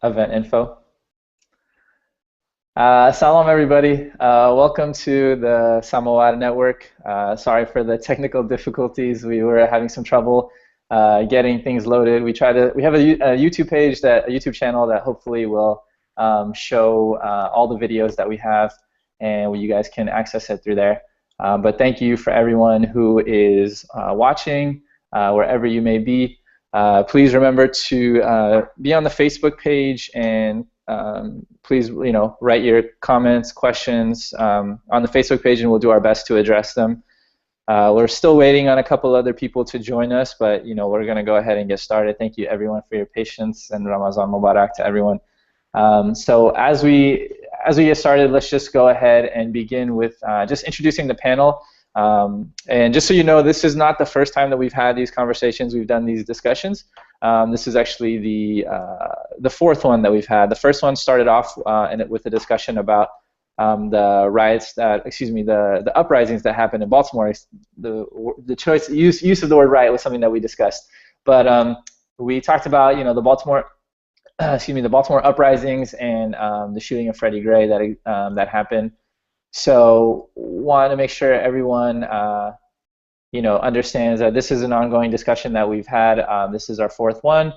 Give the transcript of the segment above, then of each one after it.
event info. Salam everybody, welcome to the Samovar Network. Sorry for the technical difficulties. We were having some trouble getting things loaded. We have a YouTube page, a YouTube channel that hopefully will show all the videos that we have, and you guys can access it through there. But thank you for everyone who is watching, wherever you may be. Please remember to be on the Facebook page, and please, write your comments, questions on the Facebook page, and we'll do our best to address them. We're still waiting on a couple other people to join us, but we're going to go ahead and get started. Thank you everyone for your patience, and Ramazan Mubarak to everyone. So as we get started, let's just go ahead and begin with just introducing the panel. And just so you know, this is not the first time that we've had these conversations. We've done these discussions. This is actually the fourth one that we've had. The first one started off with a discussion about the riots the uprisings that happened in Baltimore. The use of the word riot was something that we discussed. But we talked about the Baltimore uprisings and the shooting of Freddie Gray that happened. So want to make sure everyone understands that this is an ongoing discussion that we've had. This is our fourth one.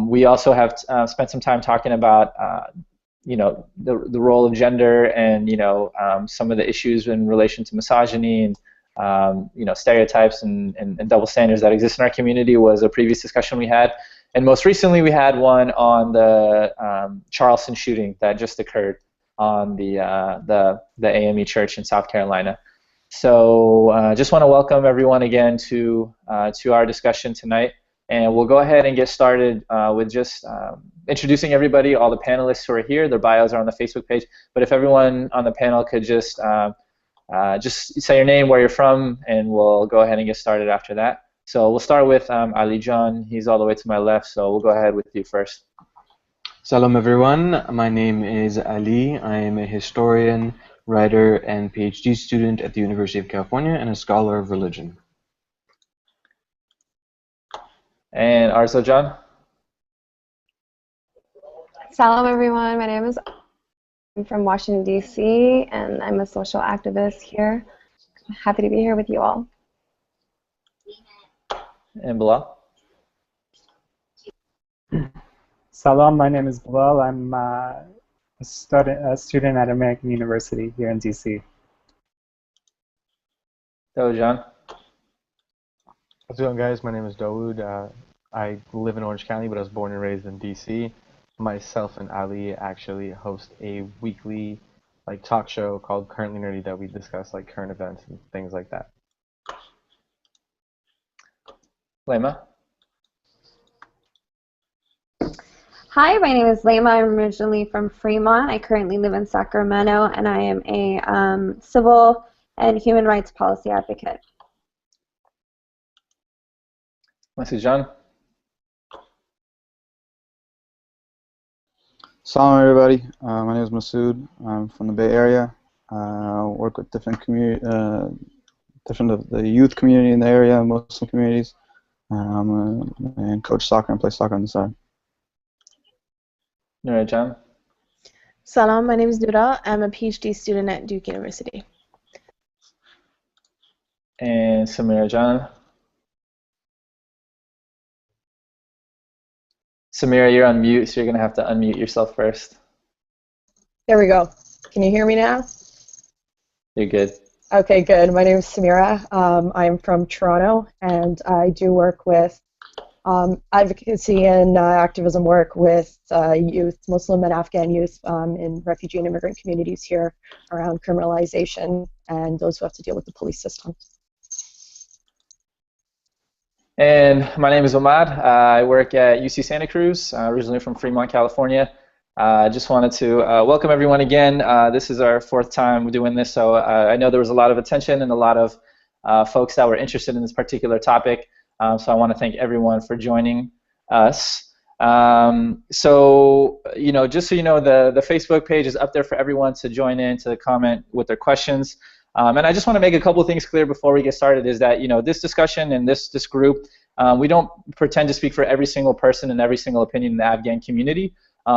We also have spent some time talking about the role of gender and some of the issues in relation to misogyny and stereotypes and double standards that exist in our community was a previous discussion we had. And most recently we had one on the Charleston shooting that just occurred on the AME Church in South Carolina. So just want to welcome everyone again to our discussion tonight, and we'll go ahead and get started with just introducing everybody, all the panelists who are here. Their bios are on the Facebook page, but if everyone on the panel could just say your name, where you're from, and we'll go ahead and get started after that. So we'll start with Ali John. He's all the way to my left, so we'll go ahead with you first. Salam everyone, my name is Ali. I am a historian, writer, and PhD student at the University of California and a scholar of religion. And Arzo John? Salam everyone, my name is I'm from Washington, D.C., and I'm a social activist here. I'm happy to be here with you all. And Bilal? Salam, my name is Bilal. I'm a student at American University here in DC. Hello, John. How's it going, guys? My name is Dawood. I live in Orange County, but I was born and raised in DC. Myself and Ali actually host a weekly talk show called Currently Nerdy that we discuss current events and things like that. Lema? Hi, my name is Lema. I'm originally from Fremont. I currently live in Sacramento, and I am a civil and human rights policy advocate. Message John. Salam everybody. My name is Masood. I'm from the Bay Area. Work with different community, the youth community in the area, Muslim communities, and coach soccer and play soccer on the side. Nura John. Salam, my name is Nura. I'm a PhD student at Duke University. And Samira John. Samira, you're on mute, so you're going to have to unmute yourself first. There we go. Can you hear me now? You're good. Okay, good. My name is Samira. I'm from Toronto, and I do work with advocacy and activism work with youth, Muslim and Afghan youth in refugee and immigrant communities here around criminalization and those who have to deal with the police system. And my name is Omad. I work at UC Santa Cruz, originally from Fremont, California. I just wanted to welcome everyone again. This is our fourth time doing this, so I know there was a lot of attention and a lot of folks that were interested in this particular topic. So I want to thank everyone for joining us. So, just so you know, the Facebook page is up there for everyone to join in, to comment with their questions. And I just want to make a couple of things clear before we get started, is that, this discussion and this group We don't pretend to speak for every single person and every single opinion in the Afghan community.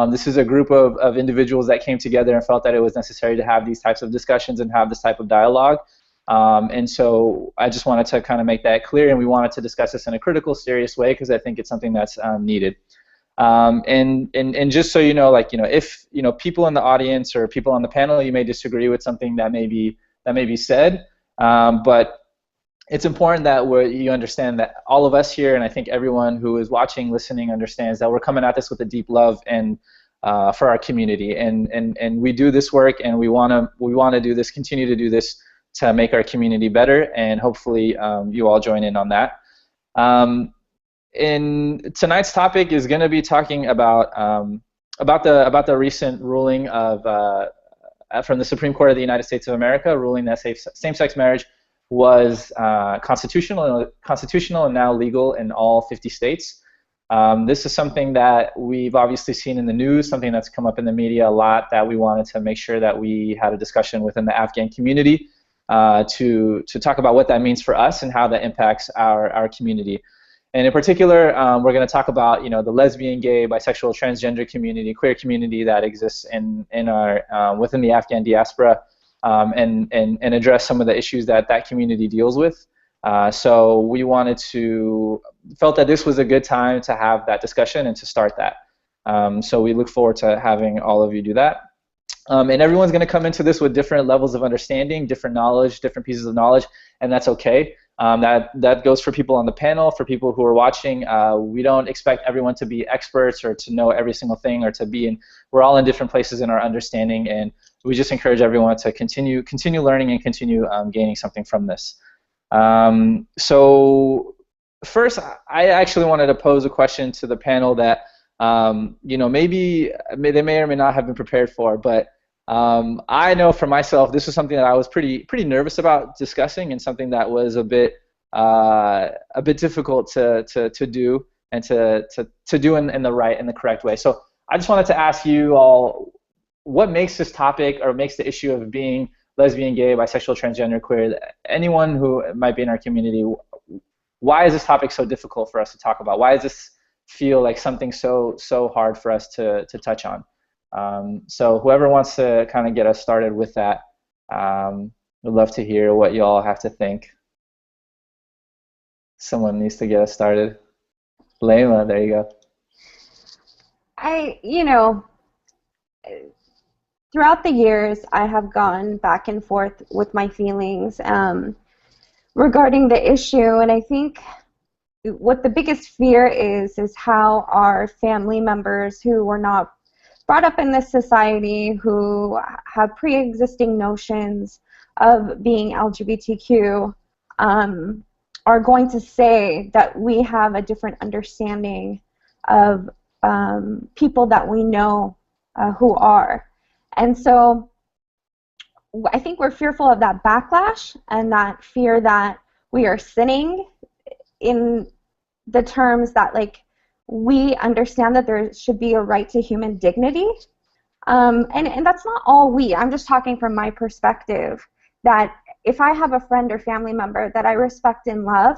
This is a group of individuals that came together and felt that it was necessary to have these types of discussions and have this type of dialogue. And so I just wanted to kind of make that clear, and we wanted to discuss this in a critical, serious way because I think it's something that's needed. And just so you know, if people in the audience or people on the panel, you may disagree with something that may be said, but it's important that you understand that all of us here, and I think everyone who is watching, listening, understands that we're coming at this with a deep love and for our community, and we do this work, and we want to do this, continue to do this to make our community better, and hopefully you all join in on that. In tonight's topic is going to be talking about the recent ruling from the Supreme Court of the United States of America, ruling that same-sex marriage was constitutional and now legal in all 50 states. This is something that we've obviously seen in the news, something that's come up in the media a lot, that we wanted to make sure that we had a discussion within the Afghan community to talk about what that means for us and how that impacts our community. And in particular, we're going to talk about the lesbian, gay, bisexual, transgender community, queer community that exists in our within the Afghan diaspora, and address some of the issues that community deals with. So we felt that this was a good time to have that discussion and to start that. So we look forward to having all of you do that. And everyone's going to come into this with different levels of understanding, different knowledge, different pieces of knowledge, and that's okay. That goes for people on the panel, for people who are watching. We don't expect everyone to be experts or to know every single thing or to be in. We're all in different places in our understanding, and we just encourage everyone to continue learning and continue gaining something from this. So first, I actually wanted to pose a question to the panel that maybe they may or may not have been prepared for, but I know for myself, this was something that I was pretty nervous about discussing, and something that was a bit difficult to do and to do in the right and the correct way. So I just wanted to ask you all, what makes this topic, or makes the issue of being lesbian, gay, bisexual, transgender, queer, anyone who might be in our community, why is this topic so difficult for us to talk about? Why does this feel like something so hard for us to touch on? So whoever wants to kind of get us started with that, would love to hear what you all have to think. Someone needs to get us started. Layla, there you go. Throughout the years, I have gone back and forth with my feelings regarding the issue, and I think what the biggest fear is how our family members who were not brought up in this society, who have pre-existing notions of being LGBTQ, are going to say that we have a different understanding of people that we know who are. And so I think we're fearful of that backlash and that fear that we are sinning in the terms that, we understand that there should be a right to human dignity. And that's not all we. I'm just talking from my perspective, that if I have a friend or family member that I respect and love,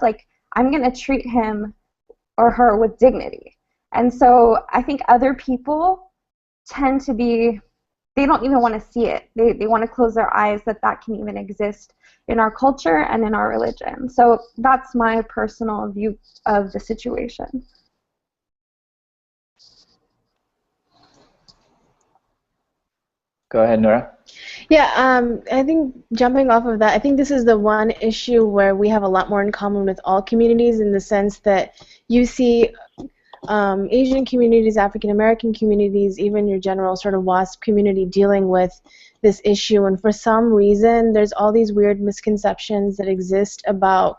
I'm going to treat him or her with dignity. And so I think other people tend to be, they don't even want to see it. They want to close their eyes that can even exist in our culture and in our religion. So that's my personal view of the situation. Go ahead, Nora. Yeah, I think jumping off of that, I think this is the one issue where we have a lot more in common with all communities, in the sense that you see Asian communities, African-American communities, even your general sort of WASP community dealing with this issue, and for some reason there's all these weird misconceptions that exist about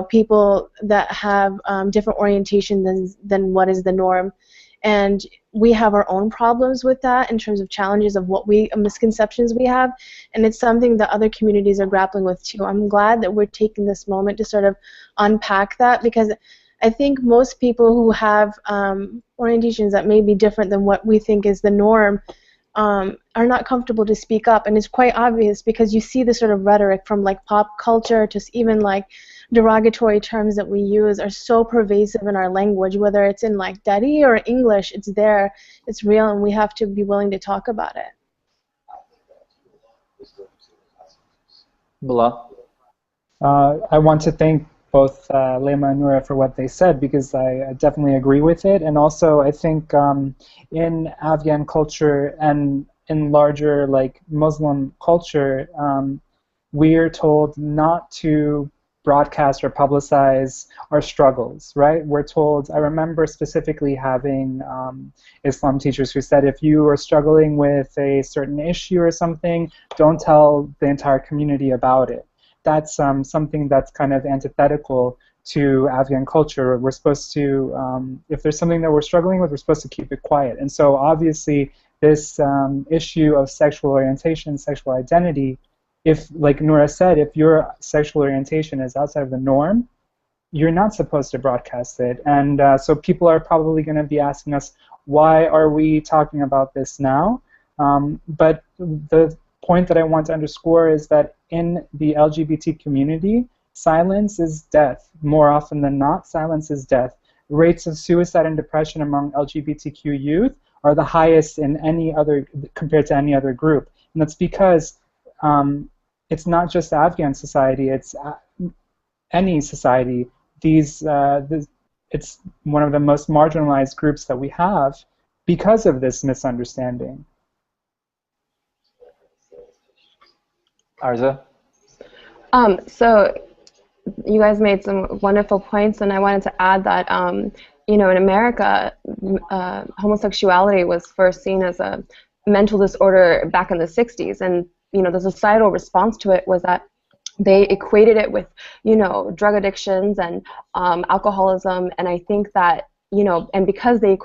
people that have different orientation than what is the norm. And we have our own problems with that in terms of challenges of misconceptions we have, and it's something that other communities are grappling with too. I'm glad that we're taking this moment to sort of unpack that, because I think most people who have orientations that may be different than what we think is the norm are not comfortable to speak up, and it's quite obvious because you see the sort of rhetoric from pop culture to even derogatory terms that we use are so pervasive in our language, whether it's in like Dari or English, it's there, it's real, and we have to be willing to talk about it. Bilal? I want to thank both Lema and Noura for what they said, because I definitely agree with it. And also, I think in Afghan culture and in larger like Muslim culture, we're told not to broadcast or publicize our struggles, right? We're told, I remember specifically having Islam teachers who said, if you are struggling with a certain issue or something, don't tell the entire community about it. That's something that's kind of antithetical to Afghan culture. We're supposed to, if there's something that we're struggling with, we're supposed to keep it quiet. And so obviously this issue of sexual orientation, sexual identity, if, like Noura said, if your sexual orientation is outside of the norm, you're not supposed to broadcast it. And so people are probably going to be asking us, why are we talking about this now? But the point that I want to underscore is that in the LGBT community, silence is death. More often than not, silence is death. Rates of suicide and depression among LGBTQ youth are the highest in any other, compared to any other group. And that's because it's not just Afghan society, it's any society. It's one of the most marginalized groups that we have because of this misunderstanding. Arza? So you guys made some wonderful points, and I wanted to add that you know, in America, homosexuality was first seen as a mental disorder back in the 60s, and you know, the societal response to it was that they equated it with, you know, drug addictions and alcoholism, and I think that, you know, and because they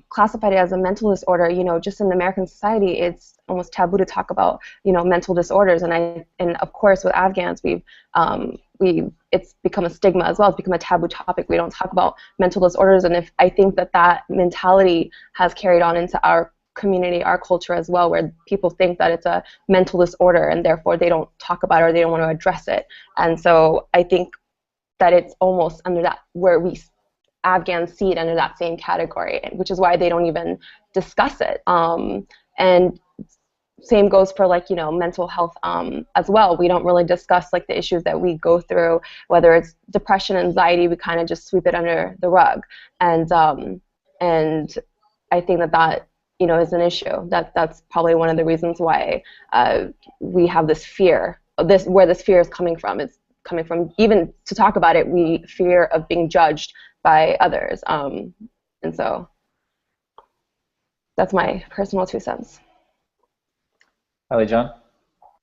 classified it as a mental disorder, you know, just in American society, it's almost taboo to talk about, you know, mental disorders, and of course with Afghans, it's become a stigma as well. It's become a taboo topic. We don't talk about mental disorders, and I think that mentality has carried on into our community, our culture as well, where people think that it's a mental disorder and therefore they don't talk about it or they don't want to address it. And so I think that it's almost under that, where Afghans see it under that same category, which is why they don't even discuss it. And same goes for, like, you know, mental health as well. We don't really discuss like the issues that we go through, whether it's depression, anxiety. We kind of just sweep it under the rug, and I think that you know, is an issue. That's probably one of the reasons why we have this fear. Where this fear is coming from. It's coming from, even to talk about it, we fear of being judged by others, and so that's my personal 2 cents. Ali John?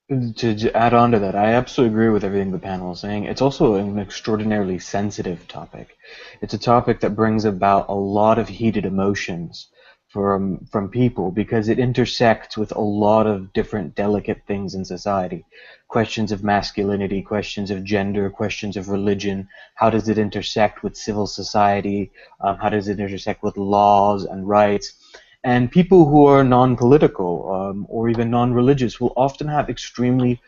To add on to that, I absolutely agree with everything the panel is saying. It's also an extraordinarily sensitive topic. It's a topic that brings about a lot of heated emotions from people, because it intersects with a lot of different delicate things in society. Questions of masculinity, questions of gender, questions of religion. How does it intersect with civil society? How does it intersect with laws and rights? And people who are non-political or even non-religious will often have extremely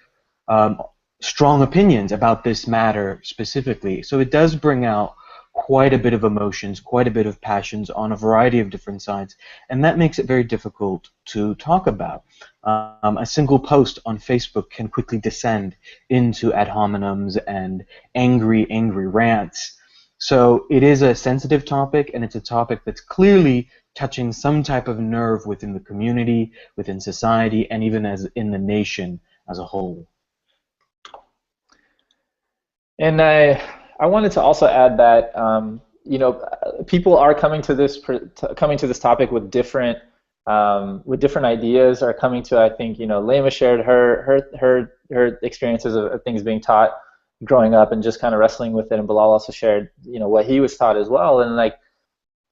strong opinions about this matter specifically. So it does bring out quite a bit of emotions, quite a bit of passions on a variety of different sides, and that makes it very difficult to talk about. A single post on Facebook can quickly descend into ad hominems and angry rants. So it is a sensitive topic, and it's a topic that's clearly touching some type of nerve within the community, within society, and even as in the nation as a whole. And I wanted to also add that you know, people are coming to this topic with different ideas, are coming to, I think, you know, Lema shared her experiences of things being taught growing up and just kind of wrestling with it, and Bilal also shared, you know, what he was taught as well. And like,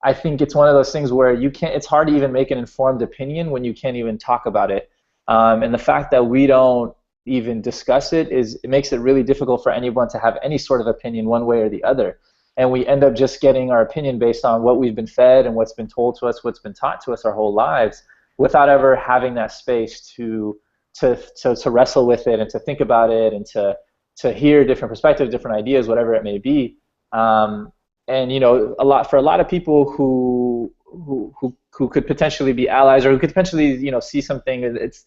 I think it's one of those things where it's hard to even make an informed opinion when you can't even talk about it. And the fact that we don't even discuss it makes it really difficult for anyone to have any sort of opinion one way or the other. And we end up just getting our opinion based on what we've been fed and what's been told to us, what's been taught to us our whole lives, without ever having that space to wrestle with it and to think about it and to hear different perspectives, different ideas, whatever it may be. And for a lot of people who could potentially be allies, or who could potentially see something, it's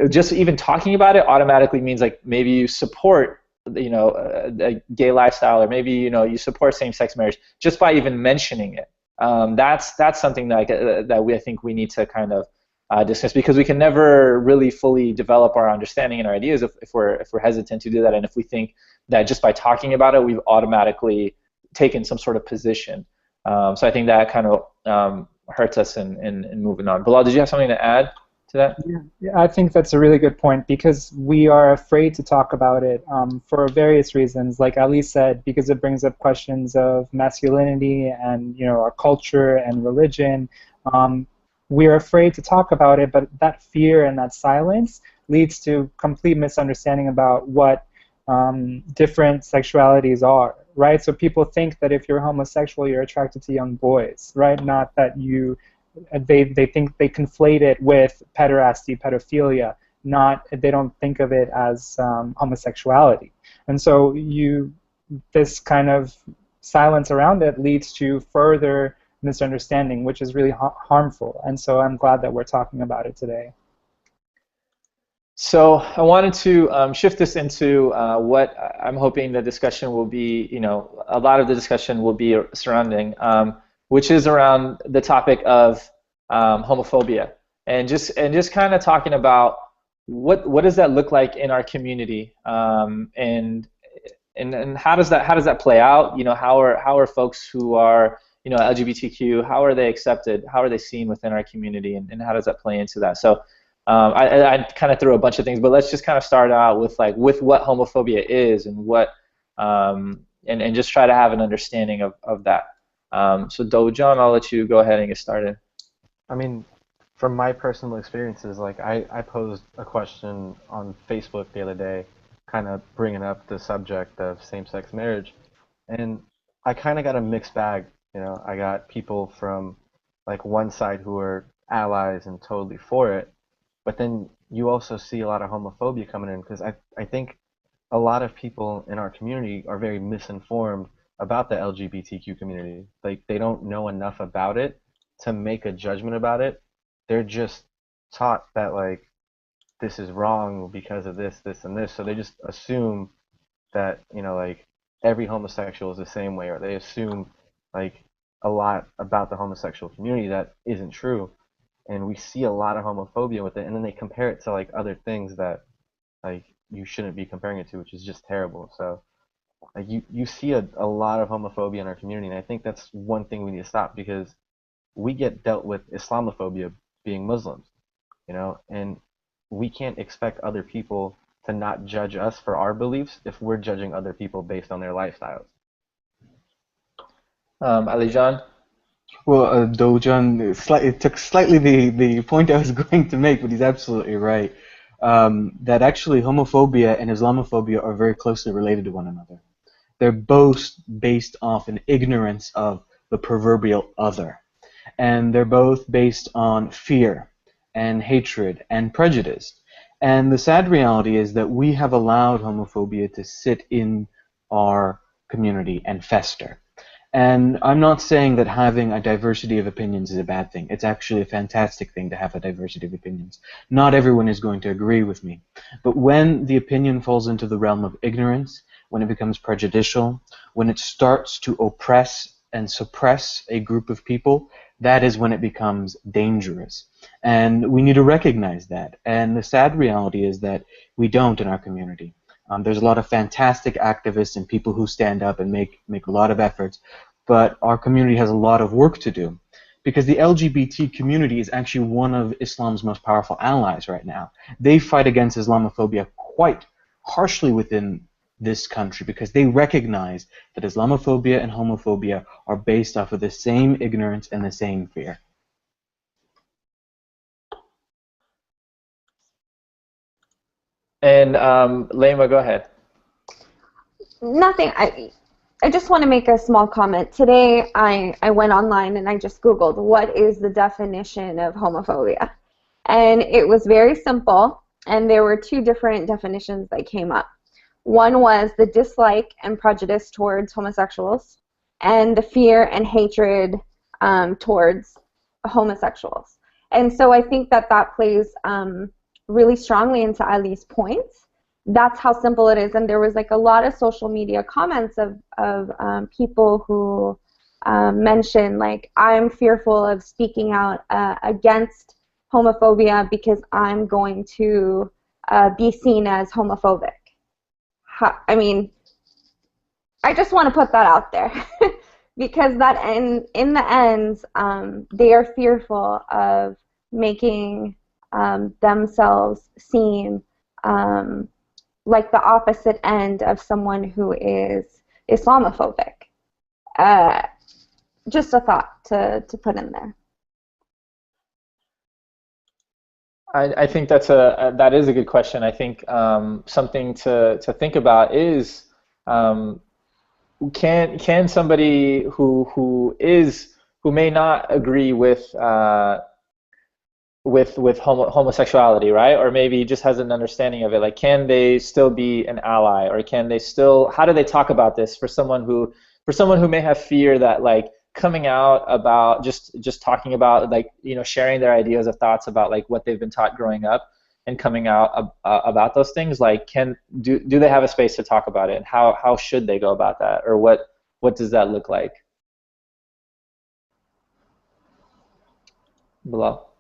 just even talking about it automatically means like maybe you support a gay lifestyle, or maybe you support same-sex marriage just by even mentioning it. That's something that I think we need to kind of discuss, because we can never really fully develop our understanding and our ideas if we're hesitant to do that, and if we think that just by talking about it we've automatically taken some sort of position. So I think that kind of hurts us in moving on. Bilal, did you have something to add to that? Yeah, I think that's a really good point, because we are afraid to talk about it for various reasons. Like Ali said, because it brings up questions of masculinity and our culture and religion. We're afraid to talk about it, but that fear and that silence leads to complete misunderstanding about what different sexualities are, right? So people think that if you're homosexual, you're attracted to young boys, right? Not that they think they conflate it with pederasty, pedophilia. They don't think of it as homosexuality. And so this kind of silence around it leads to further misunderstanding, which is really harmful. And so I'm glad that we're talking about it today. So I wanted to shift this into what I'm hoping the discussion will be, a lot of the discussion will be surrounding, which is around the topic of homophobia, and just kind of talking about what does that look like in our community, and how does that play out? How are folks who are LGBTQ, how are they accepted? How are they seen within our community, and how does that play into that? So I kind of threw a bunch of things, but let's just kind of start out with what homophobia is, and what and just try to have an understanding of that. So Dojan, I'll let you go ahead and get started. I mean, from my personal experiences, like I posed a question on Facebook the other day, kind of bringing up the subject of same-sex marriage, and I kind of got a mixed bag. I got people from like one side who are allies and totally for it, but then you also see a lot of homophobia coming in, because I think a lot of people in our community are very misinformed about the LGBTQ community. Like, they don't know enough about it to make a judgment about it. They're just taught that like this is wrong because of this, this, and this, so they just assume that like every homosexual is the same way, or they assume like a lot about the homosexual community that isn't true. And we see a lot of homophobia with it, and then they compare it to like other things that like you shouldn't be comparing it to, which is just terrible. So like you see a lot of homophobia in our community, and I think that's one thing we need to stop, because we get dealt with Islamophobia being Muslims, and we can't expect other people to not judge us for our beliefs if we're judging other people based on their lifestyles. Alijan? Well, Dojan took slightly the point I was going to make, but he's absolutely right. That actually homophobia and Islamophobia are very closely related to one another. They're both based off an ignorance of the proverbial other. And they're both based on fear and hatred and prejudice. And the sad reality is that we have allowed homophobia to sit in our community and fester. And I'm not saying that having a diversity of opinions is a bad thing. It's actually a fantastic thing to have a diversity of opinions. Not everyone is going to agree with me. But when the opinion falls into the realm of ignorance, when it becomes prejudicial, when it starts to oppress and suppress a group of people, that is when it becomes dangerous. And we need to recognize that. And the sad reality is that we don't in our community. There's a lot of fantastic activists and people who stand up and make a lot of efforts, but our community has a lot of work to do, because the LGBT community is actually one of Islam's most powerful allies right now. They fight against Islamophobia quite harshly within this country, because they recognize that Islamophobia and homophobia are based off of the same ignorance and the same fear. And Lema, go ahead. Nothing. I just want to make a small comment. Today I went online and I just Googled what is the definition of homophobia. And it was very simple, and there were two different definitions that came up. One was the dislike and prejudice towards homosexuals, and the fear and hatred towards homosexuals. And so I think that that plays really strongly into Ali's points. That's how simple it is. And there was like a lot of social media comments of people who mentioned, like, I'm fearful of speaking out against homophobia because I'm going to be seen as homophobic. I mean, I just want to put that out there because that in the end, they are fearful of making themselves seem like the opposite end of someone who is Islamophobic. Just a thought to put in there. I think that is a good question. I think something to think about is can somebody who may not agree with homosexuality, right? Or maybe just has an understanding of it, like, can they still be an ally, or can they still, how do they talk about this for someone who may have fear that, like, coming out about just talking about, like, you know, sharing their ideas or thoughts about, like, what they've been taught growing up and coming out about those things, like, do they have a space to talk about it, and how should they go about that, or what does that look like? Bilal?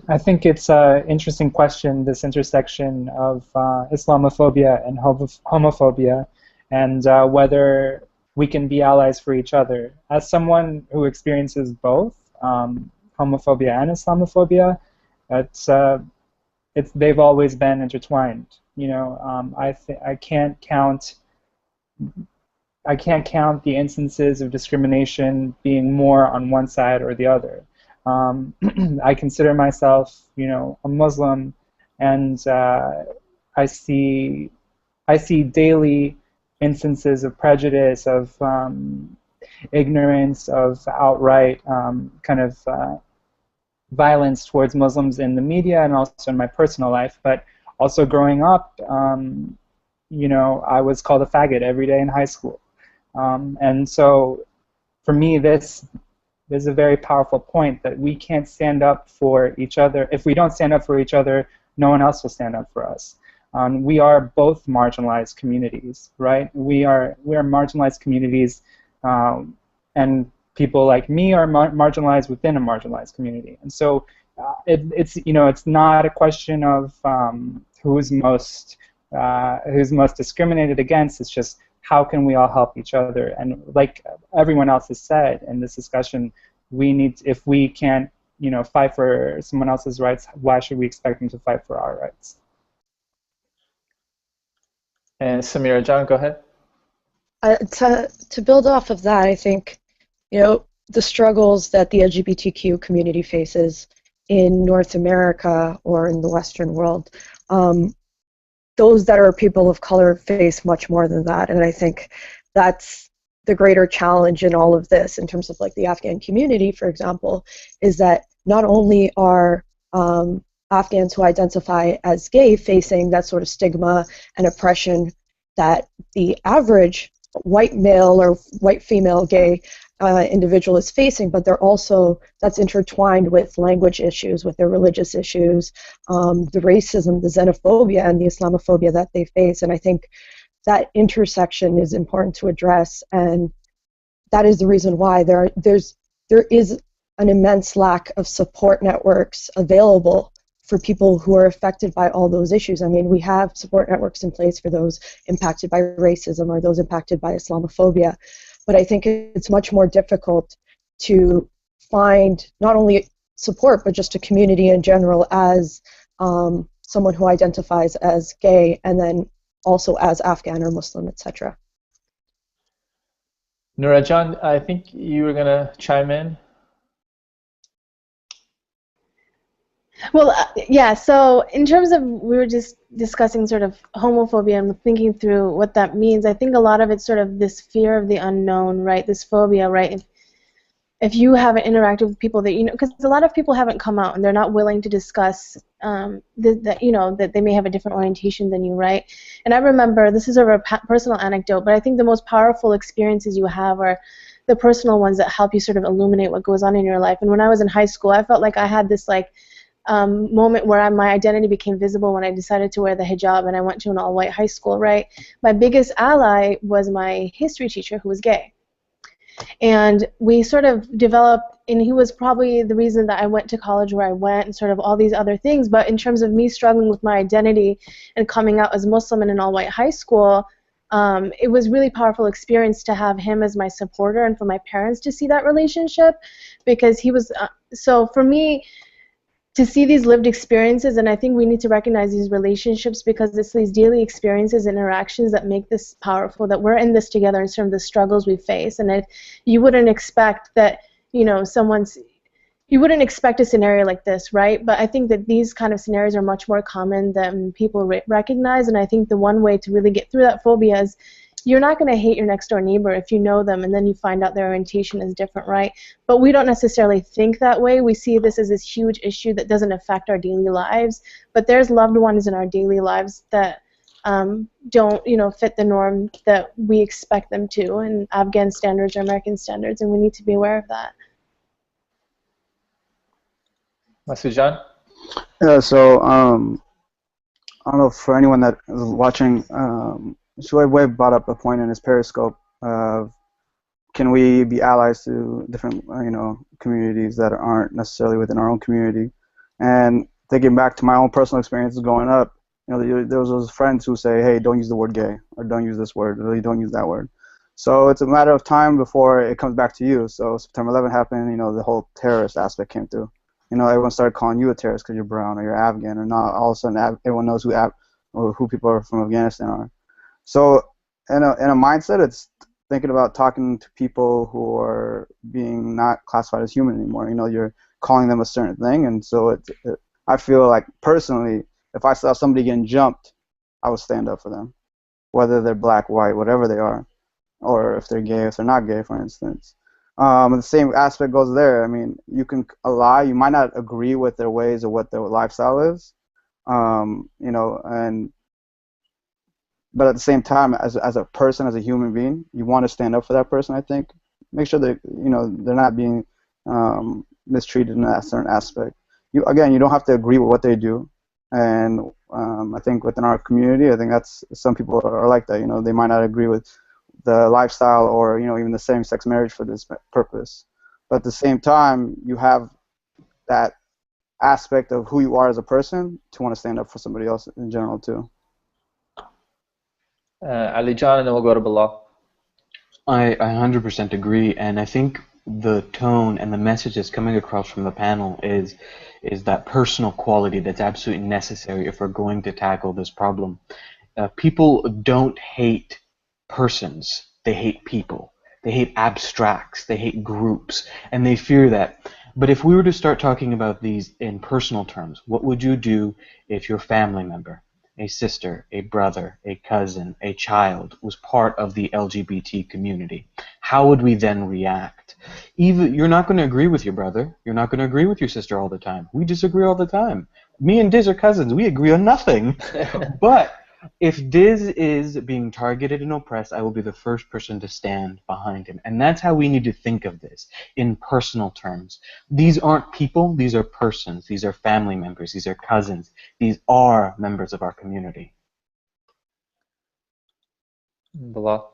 I think it's an interesting question, this intersection of Islamophobia and homophobia, and whether we can be allies for each other. As someone who experiences both homophobia and Islamophobia, they've always been intertwined. You know, I can't count the instances of discrimination being more on one side or the other. I consider myself, you know, a Muslim, and I see daily instances of prejudice, of ignorance, of outright kind of violence towards Muslims in the media and also in my personal life. But also growing up, you know, I was called a faggot every day in high school, and so for me, this is a very powerful point, that we can't stand up for each other. If we don't stand up for each other, no one else will stand up for us. We are both marginalized communities, right? We are marginalized communities, and people like me are marginalized within a marginalized community. And so it's, you know, it's not a question of who's most discriminated against. It's just, how can we all help each other? And like everyone else has said in this discussion, if we can't, you know, fight for someone else's rights, why should we expect them to fight for our rights? And Samira, John, go ahead. To build off of that, I think, you know, the struggles that the LGBTQ community faces in North America or in the Western world, those that are people of color face much more than that, and I think that's the greater challenge in all of this, in terms of like the Afghan community, for example, is that not only are Afghans who identify as gay facing that sort of stigma and oppression that the average white male or white female gay individual is facing, but they're also, that's intertwined with language issues, with their religious issues, the racism, the xenophobia, and the Islamophobia that they face. And I think that intersection is important to address, and that is the reason why there is an immense lack of support networks available for people who are affected by all those issues. I mean, we have support networks in place for those impacted by racism or those impacted by Islamophobia, but I think it's much more difficult to find not only support, but just a community in general as someone who identifies as gay and then also as Afghan or Muslim, etc. Noura, John, I think you were going to chime in. Well, yeah, so in terms of, we were just discussing sort of homophobia and thinking through what that means. I think a lot of it's sort of this fear of the unknown, right, this phobia, right? If you haven't interacted with people that you know, because a lot of people haven't come out and they're not willing to discuss that they may have a different orientation than you, right? And I remember, this is a personal anecdote, but I think the most powerful experiences you have are the personal ones that help you sort of illuminate what goes on in your life. And when I was in high school, I felt like I had this moment where my identity became visible when I decided to wear the hijab, and I went to an all-white high school, right? My biggest ally was my history teacher, who was gay. And we sort of developed, and he was probably the reason that I went to college where I went and sort of all these other things. But in terms of me struggling with my identity and coming out as Muslim in an all-white high school, it was really powerful experience to have him as my supporter and for my parents to see that relationship, because he was, so for me, to see these lived experiences, and I think we need to recognize these relationships because it's these daily experiences and interactions that make this powerful, that we're in this together in terms of the struggles we face. And you wouldn't expect that, you wouldn't expect a scenario like this, right? But I think that these kind of scenarios are much more common than people recognize, and I think the one way to really get through that phobia is you're not going to hate your next door neighbor if you know them and then you find out their orientation is different, right? But we don't necessarily think that way. We see this as this huge issue that doesn't affect our daily lives, but there's loved ones in our daily lives that don't, fit the norm that we expect them to, in Afghan standards or American standards, and we need to be aware of that. Masujan? Yeah, so I don't know, for anyone that is watching, Shoaib Webb brought up a point in his Periscope of can we be allies to different communities that aren't necessarily within our own community. And thinking back to my own personal experiences growing up, there was those friends who say, hey, don't use the word gay, or don't use this word, or really don't use that word. So it's a matter of time before it comes back to you. So September 11 happened, the whole terrorist aspect came through. Everyone started calling you a terrorist because you're brown or you're Afghan, or not all of a sudden everyone knows who people are from Afghanistan are. So in a mindset, it's thinking about talking to people who are being not classified as human anymore. You're calling them a certain thing, and so I feel like personally, if I saw somebody getting jumped, I would stand up for them, whether they're black, white, whatever they are, or if they're gay, if they're not gay, for instance. And the same aspect goes there. I mean, you can lie. You might not agree with their ways or what their lifestyle is, but at the same time, as a person, as a human being, you want to stand up for that person. I think make sure that they're not being mistreated in that certain aspect. You don't have to agree with what they do, and I think within our community, I think that's some people are like that. They might not agree with the lifestyle or even the same-sex marriage for this purpose, but at the same time, you have that aspect of who you are as a person to want to stand up for somebody else in general too. Ali John, and then we'll go to Bilal. I 100% agree, and I think the tone and the message that's coming across from the panel is that personal quality that's absolutely necessary if we're going to tackle this problem. People don't hate persons, they hate people. They hate abstracts, they hate groups, and they fear that. But if we were to start talking about these in personal terms, what would you do if your family member, a sister, a brother, a cousin, a child was part of the LGBT community? How would we then react? You're not going to agree with your brother. You're not going to agree with your sister all the time. We disagree all the time. Me and Diz are cousins. We agree on nothing. But if Diz is being targeted and oppressed, I will be the first person to stand behind him. And that's how we need to think of this in personal terms. These aren't people, these are persons, these are family members, these are cousins, these are members of our community. Bilal?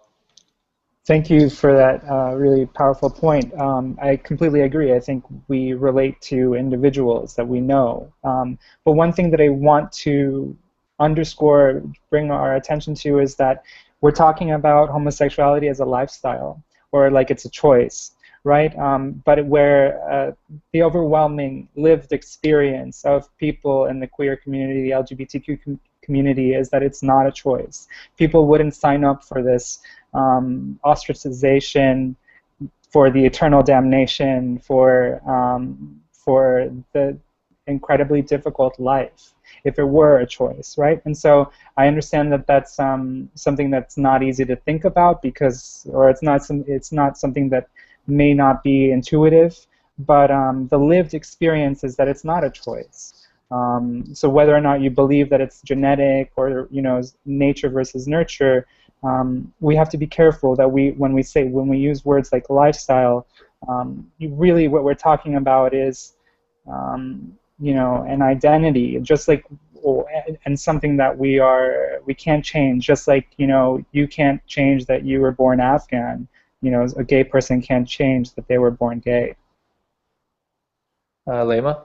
Thank you for that really powerful point. I completely agree. I think we relate to individuals that we know. But one thing that I want to underscore, bring our attention to, is that we're talking about homosexuality as a lifestyle, or like it's a choice, right? But where the overwhelming lived experience of people in the queer community, the LGBTQ community, is that it's not a choice. People wouldn't sign up for this ostracization, for the eternal damnation, for the incredibly difficult life, if it were a choice, right? And so I understand that that's something that's not easy to think about, because, or it's not something that may not be intuitive, but the lived experience is that it's not a choice. So whether or not you believe that it's genetic or nature versus nurture, we have to be careful that when we use words like lifestyle, really what we're talking about is an identity, just like, and something that we can't change. Just like you can't change that you were born Afghan. A gay person can't change that they were born gay. Lema?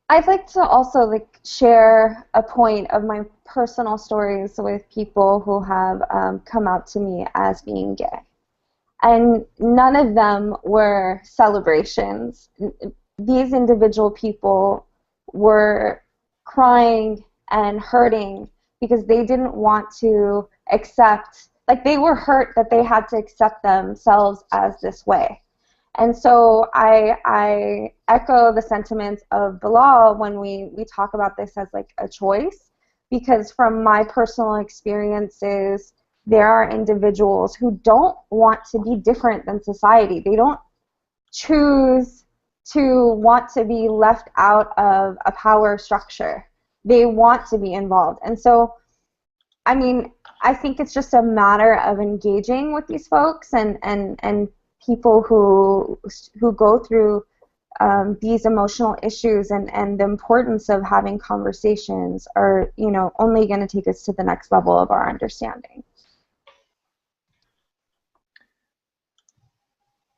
I'd like to also share a point of my personal stories with people who have come out to me as being gay. And none of them were celebrations. These individual people were crying and hurting because they didn't want to accept, they were hurt that they had to accept themselves as this way. And so I echo the sentiments of Bilal when we talk about this as a choice, because from my personal experiences, there are individuals who don't want to be different than society. They don't choose to want to be left out of a power structure. They want to be involved. And so, I think it's just a matter of engaging with these folks and people who go through these emotional issues, and the importance of having conversations are only going to take us to the next level of our understanding.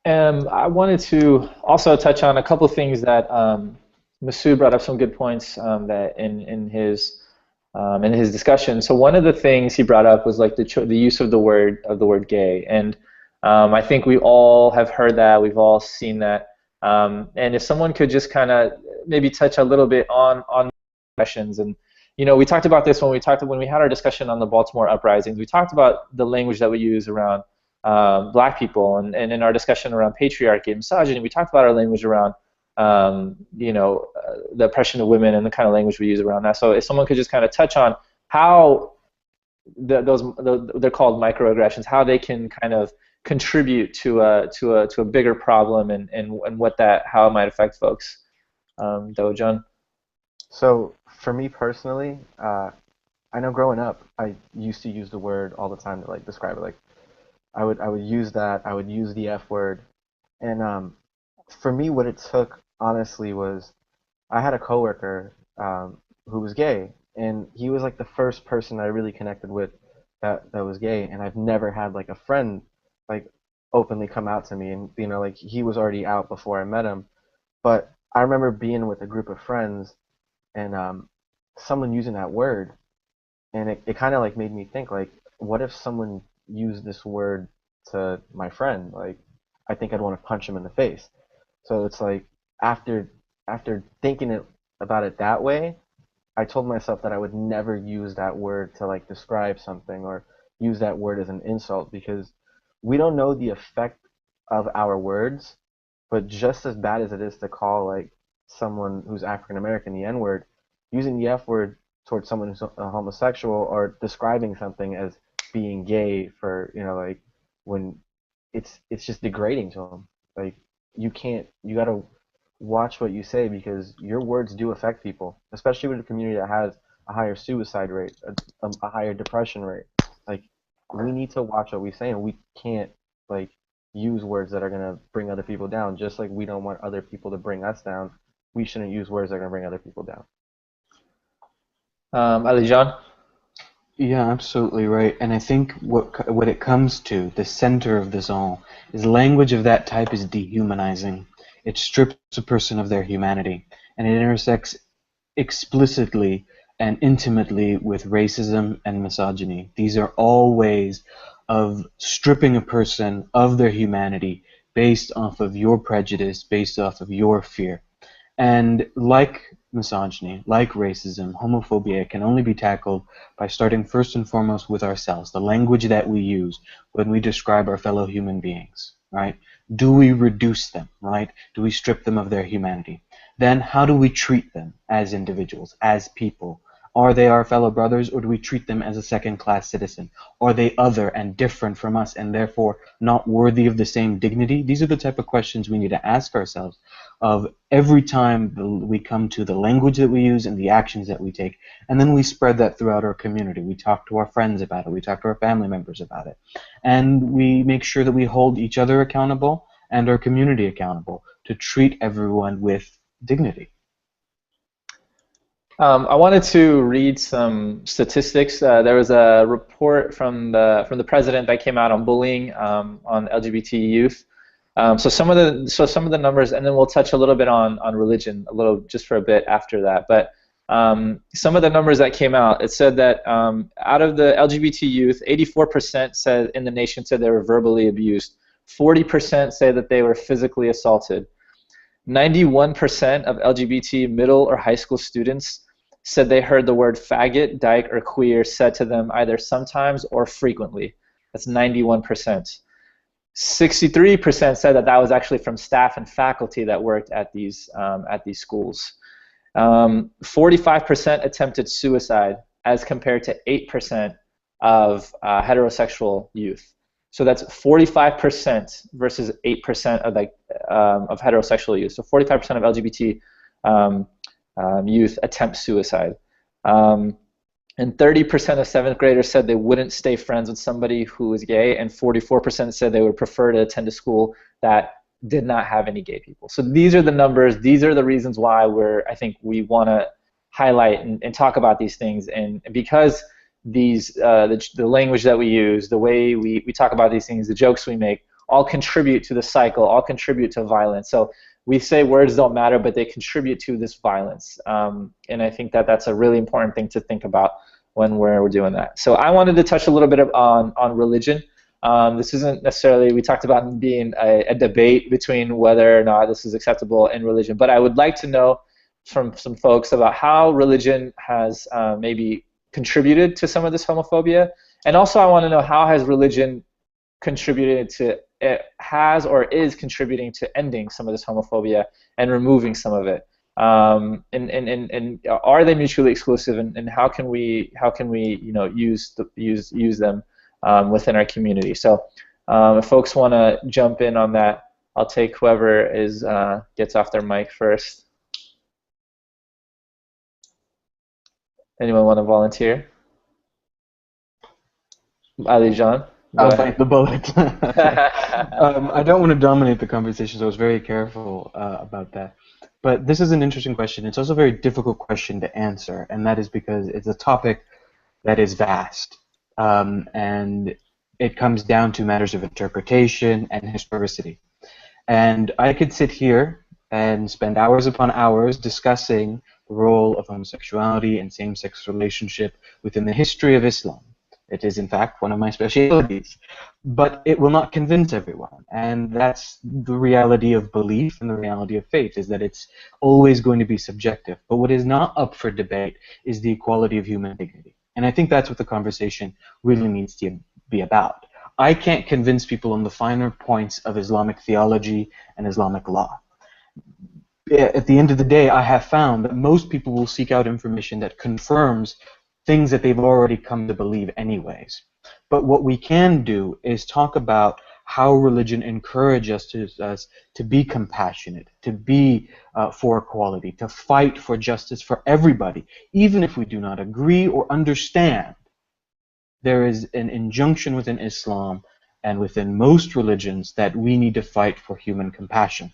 I wanted to also touch on a couple of things that Masood brought up, some good points that in his discussion. So one of the things he brought up was the use of the word gay, and I think we all have heard that, we've all seen that, and if someone could just kind of maybe touch a little bit on questions. And we talked about this when we had our discussion on the Baltimore uprisings. We talked about the language that we use around Black people, and in our discussion around patriarchy and misogyny, we talked about our language around the oppression of women and the kind of language we use around that. So if someone could just kind of touch on how they're called microaggressions, how they can kind of contribute to a bigger problem, and how it might affect folks. Dojan? So for me personally, I know growing up, I used to use the word all the time to describe it. I would use that. I would use the F word, and for me, what it took honestly was I had a coworker who was gay, and he was the first person I really connected with that was gay, and I've never had a friend openly come out to me, and he was already out before I met him. But I remember being with a group of friends and someone using that word, and it kind of made me think, what if someone used this word to my friend? I think I'd want to punch him in the face. So it's after thinking about it that way, I told myself that I would never use that word to describe something or use that word as an insult, because we don't know the effect of our words. But just as bad as it is to call someone who's African American the N-word, using the F word towards someone who's a homosexual or describing something as being gay for when it's just degrading to them. You gotta watch what you say, because your words do affect people, especially with a community that has a higher suicide rate, a higher depression rate. We need to watch what we say, and we can't use words that are gonna bring other people down. Just like we don't want other people to bring us down, we shouldn't use words that are gonna bring other people down. Alijan? Yeah, absolutely right. And I think what it comes to, the center of this all, is language of that type is dehumanizing. It strips a person of their humanity, and it intersects explicitly and intimately with racism and misogyny. These are all ways of stripping a person of their humanity based off of your prejudice, based off of your fear. And like misogyny, like racism, homophobia can only be tackled by starting first and foremost with ourselves, the language that we use when we describe our fellow human beings, right? Do we reduce them, right? Do we strip them of their humanity? Then how do we treat them as individuals, as people? Are they our fellow brothers, or do we treat them as a second-class citizen? Are they other and different from us and therefore not worthy of the same dignity? These are the type of questions we need to ask ourselves of every time we come to the language that we use and the actions that we take, and then we spread that throughout our community. We talk to our friends about it, we talk to our family members about it, and we make sure that we hold each other accountable and our community accountable to treat everyone with dignity. I wanted to read some statistics. There was a report from the president that came out on bullying on LGBT youth. So some of the numbers, and then we'll touch a little bit on religion, a little just for a bit after that. But some of the numbers that came out, it said that out of the LGBT youth, 84% said in the nation said they were verbally abused. 40% say that they were physically assaulted. 91% of LGBT middle or high school students said they heard the word faggot, dyke, or queer said to them either sometimes or frequently. That's 91%. 63% said that was actually from staff and faculty that worked at these schools. 45% attempted suicide, as compared to 8% of heterosexual youth. So that's 45% versus 8% of heterosexual youth. So 45% of LGBT youth attempt suicide. And 30% of 7th graders said they wouldn't stay friends with somebody who was gay, and 44% said they would prefer to attend a school that did not have any gay people. So these are the numbers. These are the reasons why I think we want to highlight and talk about these things. And because the language that we use, the way we talk about these things, the jokes we make, all contribute to the cycle, all contribute to violence. So we say words don't matter, but they contribute to this violence. And I think that that's a really important thing to think about when we're doing that. So I wanted to touch a little bit on religion. This isn't necessarily, we talked about being a debate between whether or not this is acceptable in religion, but I would like to know from some folks about how religion has maybe contributed to some of this homophobia. And also I want to know, how has religion contributed to, it has or is contributing to ending some of this homophobia and removing some of it, and are they mutually exclusive, and how can we use them within our community? So if folks want to jump in on that, I'll take whoever gets off their mic first. Anyone want to volunteer? Ali John? I'll bite the bullet. I don't want to dominate the conversation, so I was very careful about that. But this is an interesting question. It's also a very difficult question to answer, and that is because it's a topic that is vast. And it comes down to matters of interpretation and historicity. And I could sit here and spend hours upon hours discussing the role of homosexuality and same-sex relationship within the history of Islam. It is, in fact, one of my specialties. But it will not convince everyone. And that's the reality of belief and the reality of faith, is that it's always going to be subjective. But what is not up for debate is the equality of human dignity. And I think that's what the conversation really needs to be about. I can't convince people on the finer points of Islamic theology and Islamic law. At the end of the day, I have found that most people will seek out information that confirms things that they've already come to believe anyways. But what we can do is talk about how religion encourages us to be compassionate, to be for equality, to fight for justice for everybody, even if we do not agree or understand. There is an injunction within Islam and within most religions that we need to fight for human compassion.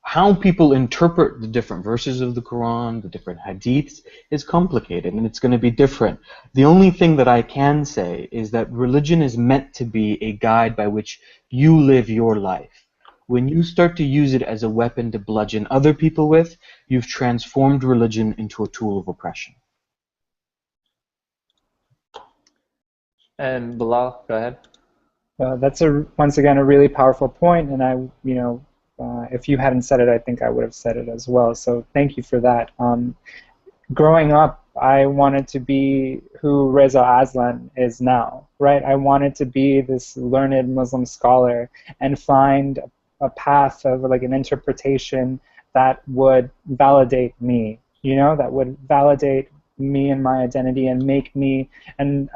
How people interpret the different verses of the Quran, the different hadiths, is complicated, and it's going to be different. The only thing that I can say is that religion is meant to be a guide by which you live your life. When you start to use it as a weapon to bludgeon other people with, you've transformed religion into a tool of oppression. And Bilal, go ahead. That's once again a really powerful point, and if you hadn't said it, I think I would have said it as well. So thank you for that. Growing up, I wanted to be who Reza Aslan is now, right? I wanted to be this learned Muslim scholar and find a path of like an interpretation that would validate me, that would validate me and my identity and make me and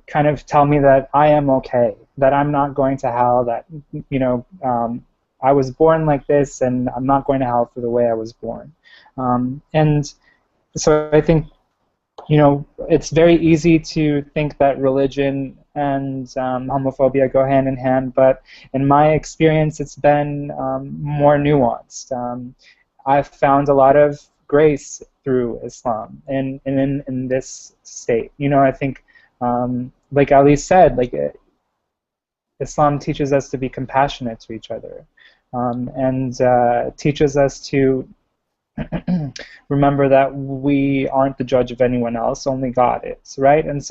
kind of tell me that I am okay, that I'm not going to hell, that I was born like this and I'm not going to hell for the way I was born. And so I think it's very easy to think that religion and homophobia go hand in hand, but in my experience, it's been more nuanced. I've found a lot of grace through Islam and in this state. I think, like Ali said, Islam teaches us to be compassionate to each other, and teaches us to remember that we aren't the judge of anyone else, only God is, right? And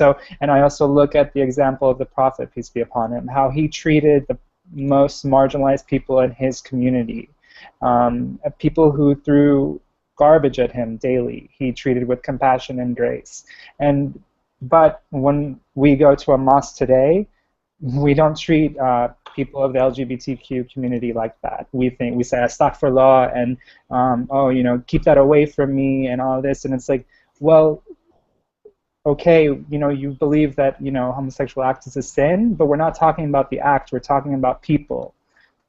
I also look at the example of the Prophet, peace be upon him, how he treated the most marginalized people in his community, people who threw garbage at him daily, he treated with compassion and grace. But when we go to a mosque today, we don't treat people of the LGBTQ community like that. We say astaghfirullah and keep that away from me and all this, and it's like, well, okay, you believe that homosexual act is a sin, but we're not talking about the act. We're talking about people,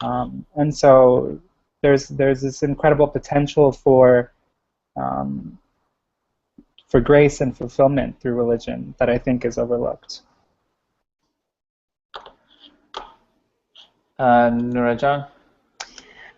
and so there's this incredible potential for grace and fulfillment through religion that I think is overlooked. Nurajan?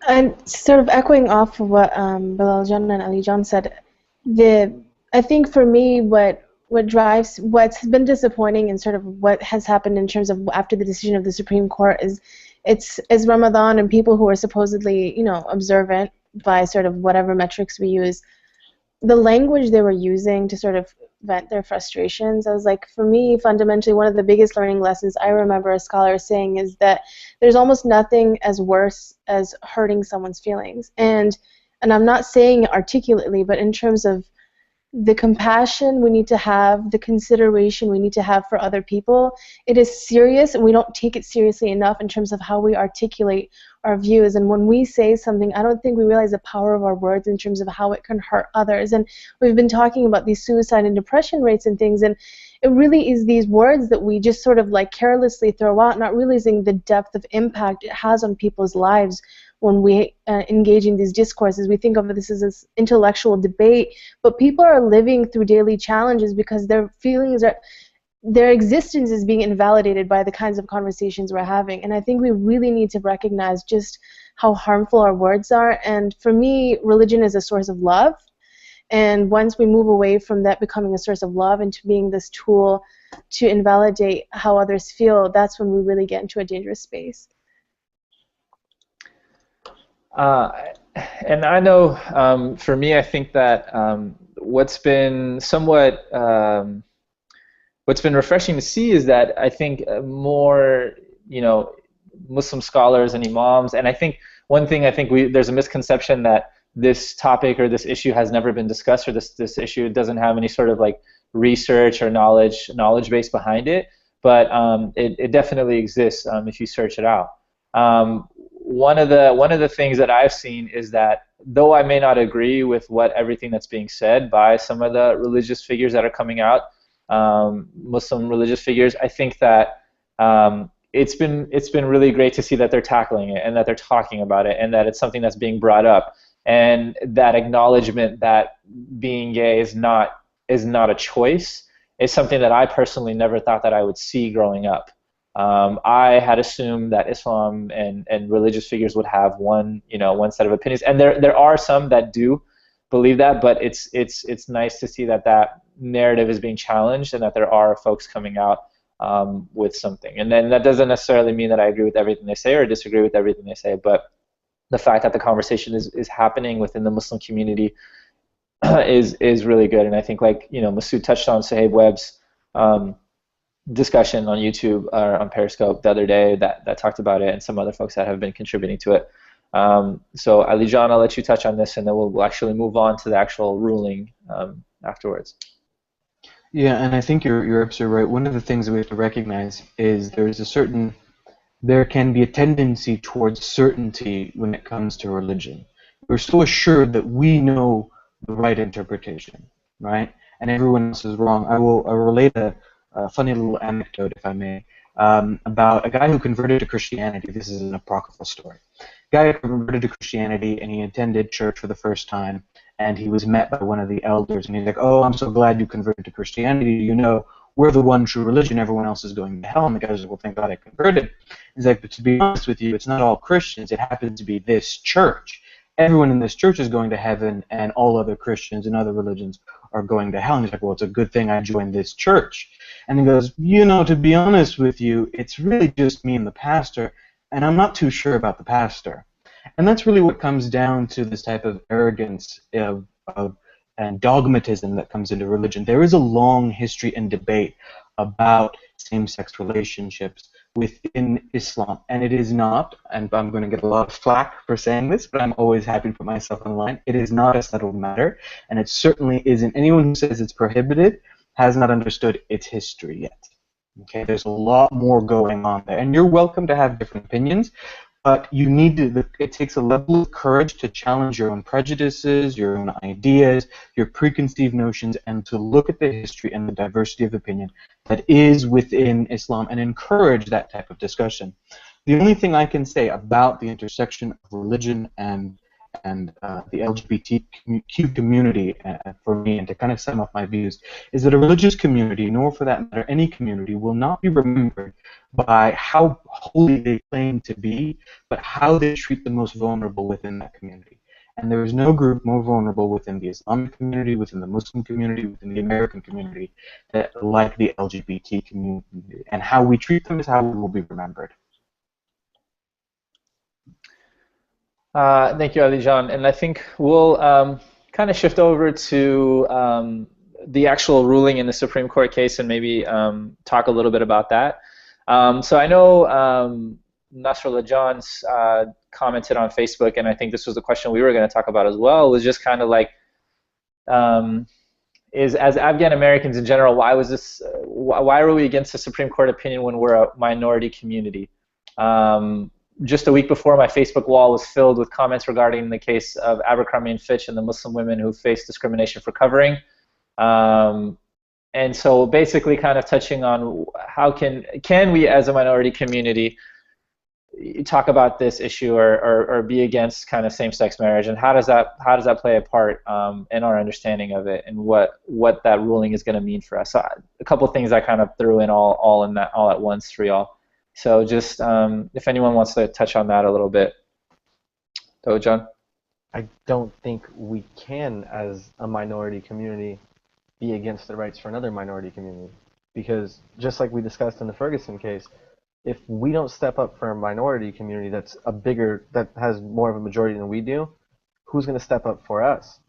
And sort of echoing off of what Bilal John and Ali John said, I think for me what's been disappointing and sort of what has happened in terms of after the decision of the Supreme Court is it's Ramadan and people who are supposedly observant by sort of whatever metrics we use, the language they were using to sort of vent their frustrations. I was like, for me, fundamentally, one of the biggest learning lessons I remember a scholar saying is that there's almost nothing as worse as hurting someone's feelings. And I'm not saying it articulately, but in terms of the compassion we need to have, the consideration we need to have for other people, it is serious, and we don't take it seriously enough in terms of how we articulate our views. And when we say something, I don't think we realize the power of our words in terms of how it can hurt others. And we've been talking about these suicide and depression rates and things, and it really is these words that we just sort of like carelessly throw out, not realizing the depth of impact it has on people's lives. When we engage in these discourses, we think of this as this intellectual debate, but people are living through daily challenges because their feelings are, their existence is being invalidated by the kinds of conversations we're having. And I think we really need to recognize just how harmful our words are. And for me, religion is a source of love. And once we move away from that becoming a source of love into being this tool to invalidate how others feel, that's when we really get into a dangerous space. And I know, for me, I think that what's been refreshing to see is that I think more, Muslim scholars and imams, and I think one thing there's a misconception that this topic or this issue has never been discussed, or this issue doesn't have any sort of like research or knowledge base behind it, but it definitely exists if you search it out. One of the things that I've seen is that though I may not agree with everything that's being said by some of the religious figures that are coming out, Muslim religious figures, I think that it's been really great to see that they're tackling it and that they're talking about it and that it's something that's being brought up, and that acknowledgement that being gay is not a choice is something that I personally never thought that I would see growing up. I had assumed that Islam and religious figures would have one set of opinions, and there are some that do believe that, but it's nice to see that narrative is being challenged and that there are folks coming out with something. And then that doesn't necessarily mean that I agree with everything they say or disagree with everything they say, but the fact that the conversation is happening within the Muslim community is really good. And I think, like Masood touched on Sahib Webb's discussion on YouTube or on Periscope the other day that talked about it, and some other folks that have been contributing to it. So Ali John, I'll let you touch on this, and then we'll actually move on to the actual ruling afterwards. Yeah, and I think you're absolutely right. One of the things that we have to recognize is there can be a tendency towards certainty when it comes to religion. We're so assured that we know the right interpretation. right? And everyone else is wrong. I'll relate a funny little anecdote, if I may, about a guy who converted to Christianity. This is an apocryphal story. Guy converted to Christianity, and he attended church for the first time, and he was met by one of the elders, and he's like, "Oh, I'm so glad you converted to Christianity. You know, we're the one true religion. Everyone else is going to hell." And the guy was like, "Well, thank God I converted." He's like, "But to be honest with you, it's not all Christians. It happens to be this church. Everyone in this church is going to heaven, and all other Christians and other religions are going to hell." And he's like, "Well, it's a good thing I joined this church." And he goes, "You know, to be honest with you, it's really just me and the pastor, and I'm not too sure about the pastor." And that's really what comes down to this type of arrogance and dogmatism that comes into religion. There is a long history and debate about same-sex relationships within Islam, and it is not, and I'm going to get a lot of flack for saying this, but I'm always happy to put myself on the line, it is not a settled matter, and it certainly isn't. Anyone who says it's prohibited has not understood its history yet. Okay, there's a lot more going on there, and you're welcome to have different opinions, but you need to, it takes a level of courage to challenge your own prejudices, your own ideas, your preconceived notions, and to look at the history and the diversity of opinion that is within Islam and encourage that type of discussion. The only thing I can say about the intersection of religion and the LGBTQ community, for me, and to kind of sum up my views, is that a religious community, nor for that matter any community, will not be remembered by how holy they claim to be, but how they treat the most vulnerable within that community. And there is no group more vulnerable within the Islamic community, within the Muslim community, within the American community, like the LGBT community. And how we treat them is how we will be remembered. Thank you, Ali John. And I think we'll kind of shift over to the actual ruling in the Supreme Court case and maybe talk a little bit about that. So I know Nasrallah Johns commented on Facebook, and I think this was the question we were going to talk about as well, was just kind of like, as Afghan Americans in general, why are we against the Supreme Court opinion when we're a minority community? Just a week before, my Facebook wall was filled with comments regarding the case of Abercrombie & Fitch and the Muslim women who faced discrimination for covering. And so basically kind of touching on how can we as a minority community talk about this issue or be against kind of same-sex marriage, and how does that play a part in our understanding of it, and what that ruling is going to mean for us? So a couple of things I kind of threw in all at once for y'all. So just if anyone wants to touch on that a little bit. So John? I don't think we can, as a minority community, be against the rights for another minority community. Because just like we discussed in the Ferguson case, if we don't step up for a minority community that has more of a majority than we do, who's going to step up for us?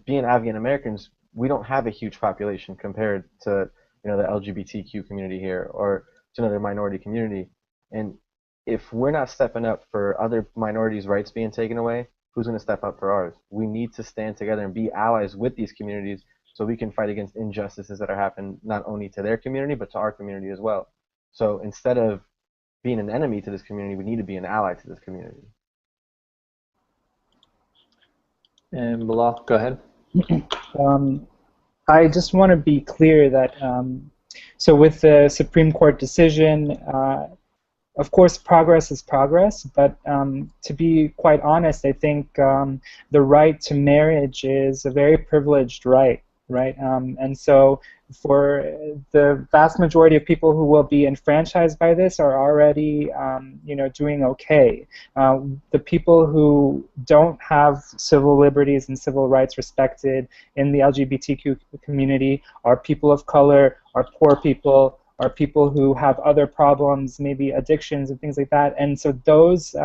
Being Afghan Americans, we don't have a huge population compared to the LGBTQ community here or to another minority community. And if we're not stepping up for other minorities' rights being taken away, who's going to step up for ours? We need to stand together and be allies with these communities so we can fight against injustices that are happening not only to their community but to our community as well. So instead of being an enemy to this community, we need to be an ally to this community. And Bilal, go ahead. I just want to be clear that so with the Supreme Court decision, of course progress is progress, but to be quite honest, I think the right to marriage is a very privileged right? And so for the vast majority of people who will be enfranchised by this are already doing okay. The people who don't have civil liberties and civil rights respected in the LGBTQ community are people of color, are poor people, are people who have other problems, maybe addictions and things like that. And so those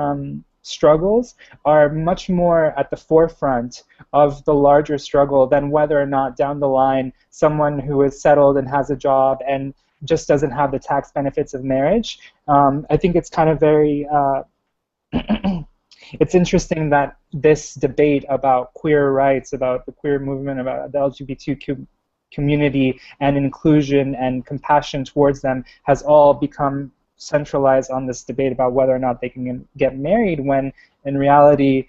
struggles are much more at the forefront of the larger struggle than whether or not down the line someone who is settled and has a job and just doesn't have the tax benefits of marriage. I think it's kind of very it's interesting that this debate about queer rights, about the queer movement, about the LGBTQ community and inclusion and compassion towards them has all become centralized on this debate about whether or not they can get married, when in reality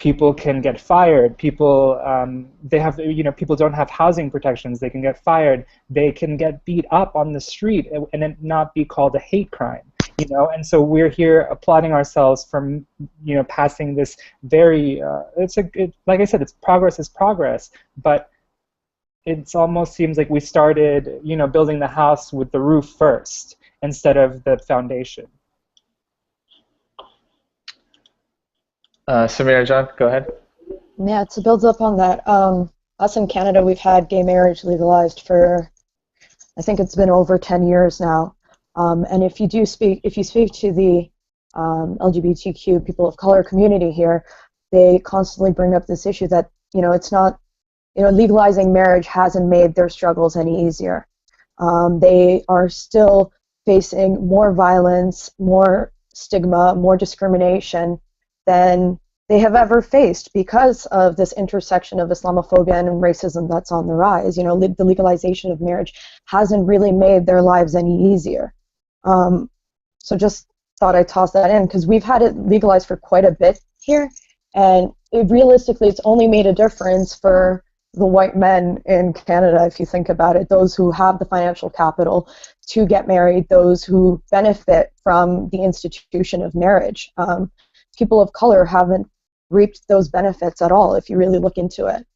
people can get fired. People they have, you know, people don't have housing protections. They can get fired. They can get beat up on the street and it not be called a hate crime. You know, and so we're here applauding ourselves from, you know, passing this very like I said, it's progress, but it almost seems like we started, you know, building the house with the roof first instead of the foundation. Samira, John, go ahead. Yeah, to build up on that, us in Canada, we've had gay marriage legalized for, I think it's been over 10 years now. And if you speak to the LGBTQ people of color community here, they constantly bring up this issue that, you know, it's not, you know, legalizing marriage hasn't made their struggles any easier. They are still facing more violence, more stigma, more discrimination than they have ever faced because of this intersection of Islamophobia and racism that's on the rise. You know, the legalization of marriage hasn't really made their lives any easier. So just thought I'd toss that in because we've had it legalized for quite a bit here, and realistically it's only made a difference for the white men in Canada, if you think about it, those who have the financial capital to get married, those who benefit from the institution of marriage. People of color haven't reaped those benefits at all if you really look into it.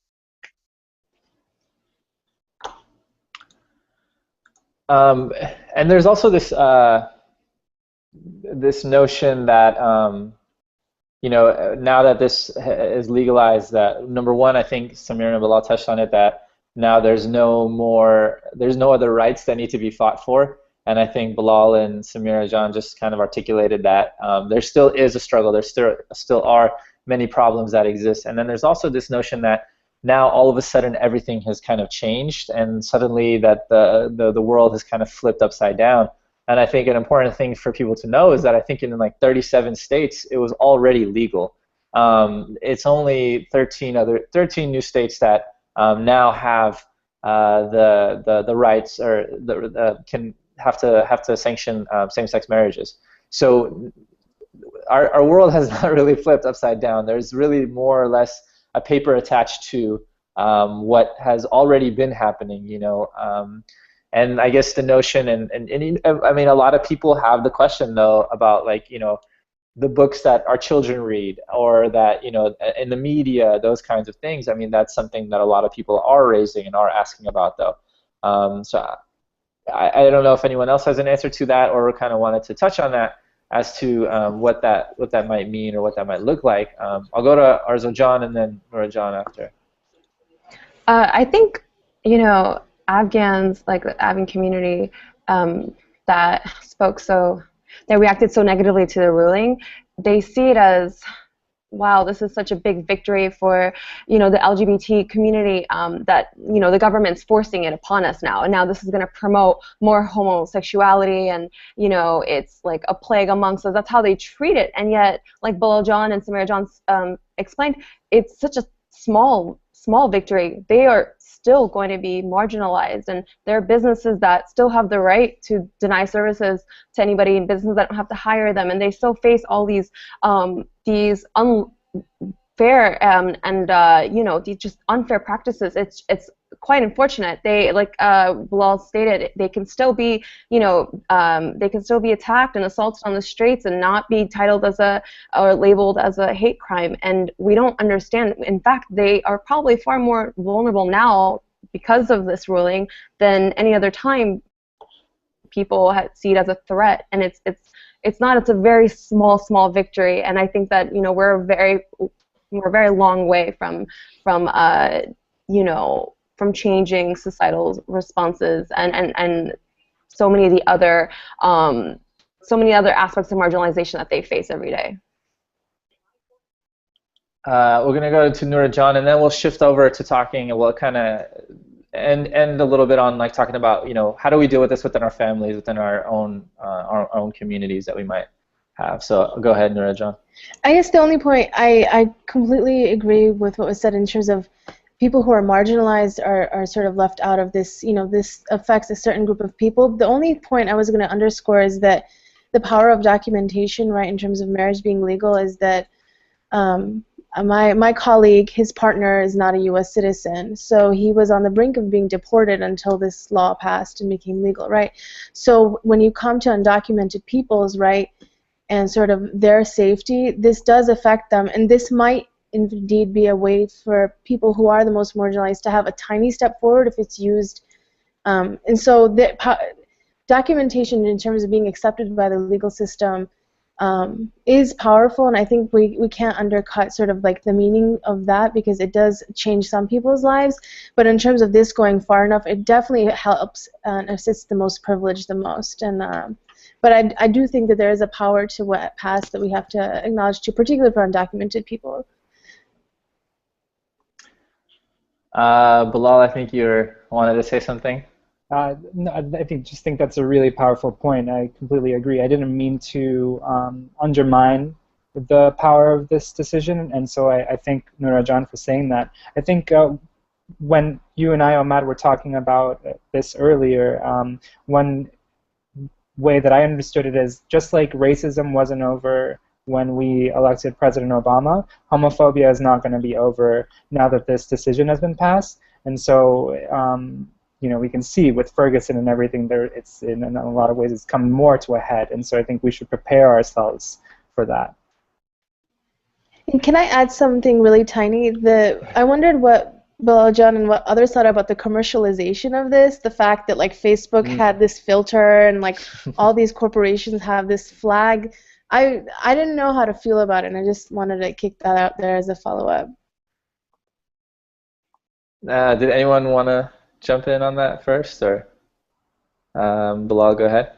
And there's also this this notion that you know, now that this is legalized, that number one, I think Samir and Bilal touched on it, that now there's no other rights that need to be fought for. And I think Bilal and Samira John just kind of articulated that there still is a struggle. There still are many problems that exist. And then there's also this notion that now all of a sudden everything has kind of changed, and suddenly that the world has kind of flipped upside down. And I think an important thing for people to know is that I think in like 37 states it was already legal. It's only 13 new states that now have the rights or can have to sanction same-sex marriages. So our world has not really flipped upside down. There's really more or less a paper attached to what has already been happening, you know. And I guess the notion, and I mean, a lot of people have the question though about, like, you know, the books that our children read, or that, you know, in the media, those kinds of things. I mean, that's something that a lot of people are raising and are asking about though. So I don't know if anyone else has an answer to that, or kind of wanted to touch on that as to what that might mean or what that might look like. I'll go to Arzo John and then Nora John after. I think, you know, Afghans, like the Afghan community that reacted so negatively to the ruling, they see it as, wow, this is such a big victory for, you know, the LGBT community, that, you know, the government's forcing it upon us now, and now this is going to promote more homosexuality, and, you know, it's like a plague amongst us. That's how they treat it. And yet, like Bilal John and Samira John explained, it's such a small victory. They are still going to be marginalized, and there are businesses that still have the right to deny services to anybody in business that don't have to hire them, and they still face all these unfair and you know, these just unfair practices. It's quite unfortunate. They, like Bilal stated, they can still be, you know, they can still be attacked and assaulted on the streets and not be titled as or labeled as a hate crime. And we don't understand. In fact, they are probably far more vulnerable now because of this ruling than any other time. People see it as a threat, and it's not. It's a very small victory, and I think that, you know, we're a very long way from you know, from changing societal responses and so many of the other aspects of marginalization that they face every day. We're gonna go to Nura John, and then we'll shift over to talking, and we'll kind of end a little bit on, like, talking about, you know, how do we deal with this within our families, within our own communities that we might have. So go ahead, Nura John. I guess the only point, I completely agree with what was said in terms of people who are marginalized are sort of left out of this. You know, this affects a certain group of people. The only point I was going to underscore is that the power of documentation, right, in terms of marriage being legal, is that my colleague, his partner is not a U.S. citizen, so he was on the brink of being deported until this law passed and became legal, right? So when you come to undocumented peoples, right, and sort of their safety, this does affect them, and this might indeed be a way for people who are the most marginalized to have a tiny step forward if it's used. And so the documentation in terms of being accepted by the legal system is powerful, and I think we can't undercut sort of like the meaning of that, because it does change some people's lives. But in terms of this going far enough, it definitely helps and assists the most privileged the most. And but I do think that there is a power to what passed that we have to acknowledge too, particularly for undocumented people. Bilal, I think you wanted to say something. No, I think that's a really powerful point. I completely agree. I didn't mean to undermine the power of this decision, and so I thank Nourajan for saying that. I think when you and I, Ahmad, were talking about this earlier, one way that I understood it is just like racism wasn't over when we elected President Obama, homophobia is not going to be over now that this decision has been passed. And so you know, we can see with Ferguson and everything there, it's in a lot of ways it's come more to a head, and so I think we should prepare ourselves for that. And can I add something really tiny? I wondered what John and what others thought about the commercialization of this, the fact that like Facebook had this filter and like all these corporations have this flag. I didn't know how to feel about it, and I just wanted to kick that out there as a follow-up. Did anyone want to jump in on that first, or Bilal, go ahead.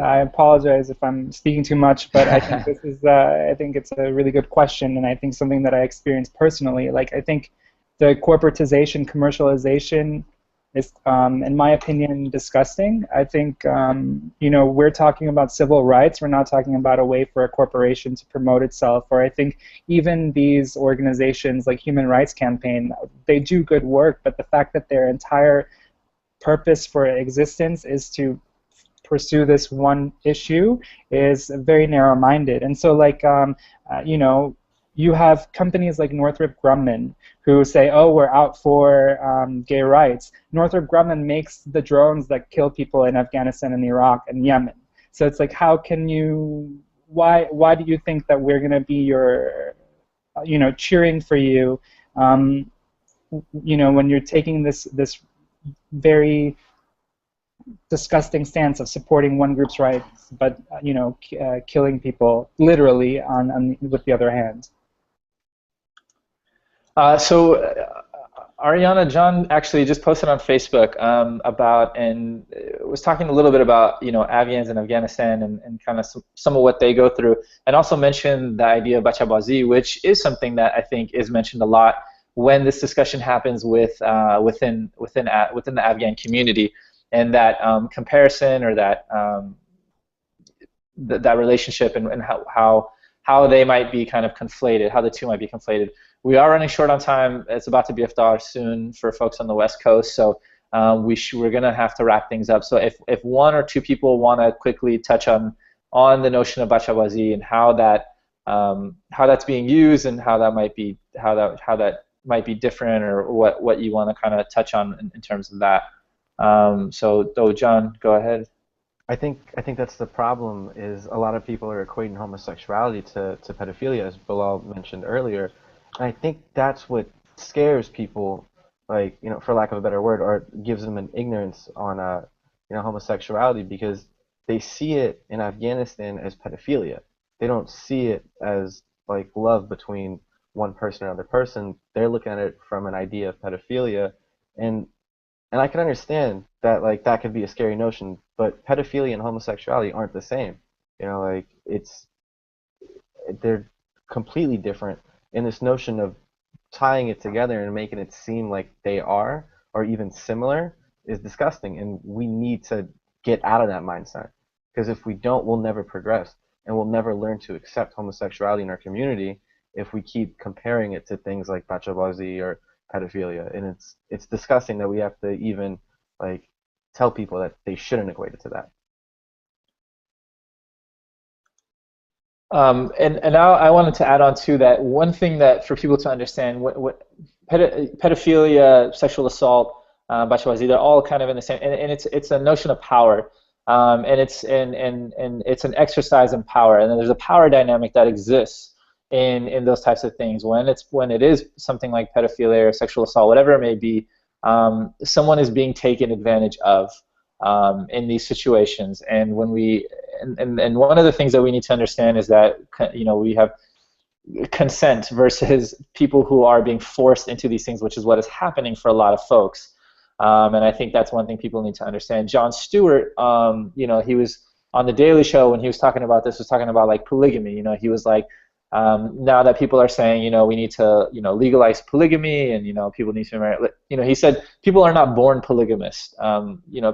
I apologize if I'm speaking too much, but I think this is I think it's a really good question, and I think something that I experienced personally. Like, I think the corporatization, commercialization is, in my opinion, disgusting. I think you know, we're talking about civil rights. We're not talking about a way for a corporation to promote itself. Or I think even these organizations like Human Rights Campaign, they do good work, but the fact that their entire purpose for existence is to pursue this one issue is very narrow-minded. And so, like, you know, you have companies like Northrop Grumman who say, oh, we're out for gay rights. Northrop Grumman makes the drones that kill people in Afghanistan and Iraq and Yemen. So it's like, how can you, why do you think that we're going to be your, you know, cheering for you, you know, when you're taking this very disgusting stance of supporting one group's rights, but you know, killing people literally with the other hand. Ariana, John actually just posted on Facebook about, and was talking a little bit about, you know, Afghans in Afghanistan and kind of some of what they go through, and also mentioned the idea of bachabazi, which is something that I think is mentioned a lot when this discussion happens with within the Afghan community, and that comparison, or that that relationship, and how they might be kind of conflated, how the two might be conflated. We are running short on time. It's about to be iftar soon for folks on the West Coast, so we're going to have to wrap things up. So if one or two people want to quickly touch on the notion of bachabazi and how that's being used, and how that might be different, or what you want to kind of touch on in terms of that. So John, go ahead. I think that's the problem, is a lot of people are equating homosexuality to pedophilia, as Bilal mentioned earlier. And I think that's what scares people, like, you know, for lack of a better word, or gives them an ignorance on you know, homosexuality, because they see it in Afghanistan as pedophilia. They don't see it as like love between one person and another person. They're looking at it from an idea of pedophilia, and I can understand that, like, that could be a scary notion, but pedophilia and homosexuality aren't the same. You know, like, they're completely different. And this notion of tying it together and making it seem like they are, or even similar, is disgusting. And we need to get out of that mindset, because if we don't, we'll never progress, and we'll never learn to accept homosexuality in our community if we keep comparing it to things like bachabazi or pedophilia. And it's disgusting that we have to even, like, tell people that they shouldn't equate it to that. And now I wanted to add on to that. One thing that for people to understand, what pedophilia, sexual assault, bashawazi, they're all kind of in the same, and it's a notion of power, and it's an exercise in power, and then there's a power dynamic that exists in those types of things. When it is something like pedophilia or sexual assault, whatever it may be, someone is being taken advantage of in these situations, and when we and one of the things that we need to understand is that we have consent versus people who are being forced into these things, which is what is happening for a lot of folks. And I think that's one thing people need to understand. Jon Stewart, he was on the Daily Show when he was talking about this, was talking about like polygamy. He was like, now that people are saying, we need to, legalize polygamy, and people need to marry. He said people are not born polygamists.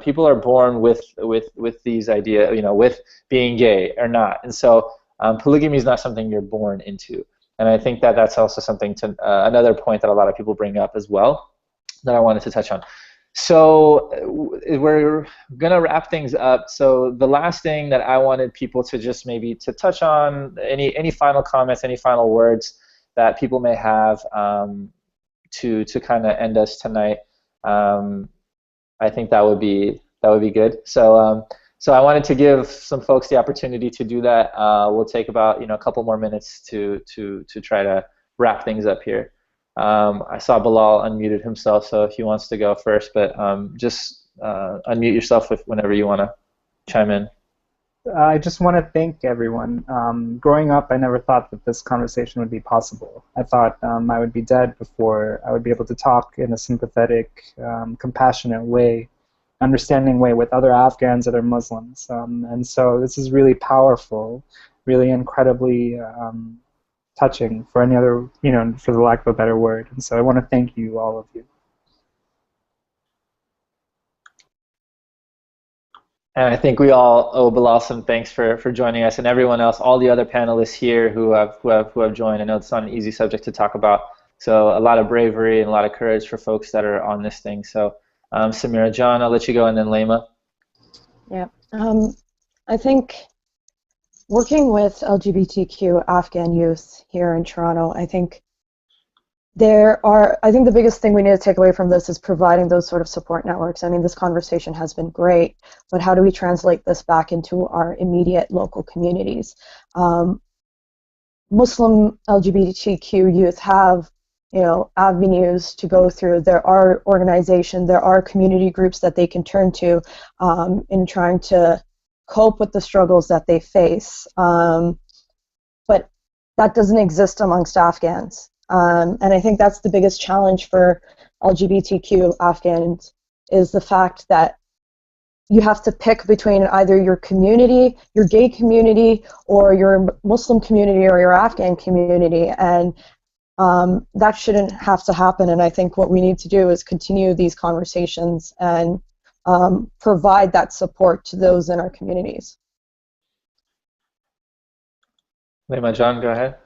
People are born with these ideas, with being gay or not, and so polygamy is not something you're born into. And I think that that's also something to another point that a lot of people bring up as well that I wanted to touch on. So we're gonna wrap things up. So the last thing that I wanted people to just maybe to touch on, any final comments, any final words that people may have to kind of end us tonight. I think that would be good. So so I wanted to give some folks the opportunity to do that. We'll take about a couple more minutes to try to wrap things up here. I saw Bilal unmuted himself, so if he wants to go first, but just unmute yourself whenever you want to chime in. I just want to thank everyone. Growing up, I never thought that this conversation would be possible. I thought I would be dead before I would be able to talk in a sympathetic, compassionate way, understanding way with other Afghans, other Muslims. And so this is really powerful, really incredibly touching for any other, for the lack of a better word. And so I want to thank you, all of you. And I think we all owe Bilal some thanks for joining us, and everyone else, all the other panelists here who have joined. I know it's not an easy subject to talk about, so a lot of bravery and a lot of courage for folks that are on this thing. So Samira, John, I'll let you go, and then Lema. Yeah, I think working with LGBTQ Afghan youth here in Toronto, I think the biggest thing we need to take away from this is providing those sort of support networks. I mean, this conversation has been great, but how do we translate this back into our immediate local communities? Muslim LGBTQ youth have, avenues to go through. There are organizations, there are community groups that they can turn to in trying to cope with the struggles that they face. But that doesn't exist amongst Afghans. And I think that's the biggest challenge for LGBTQ Afghans, is the fact that you have to pick between either your community, your gay community, or your Muslim community, or your Afghan community, and that shouldn't have to happen. And I think what we need to do is continue these conversations and provide that support to those in our communities. Lema, John, go ahead.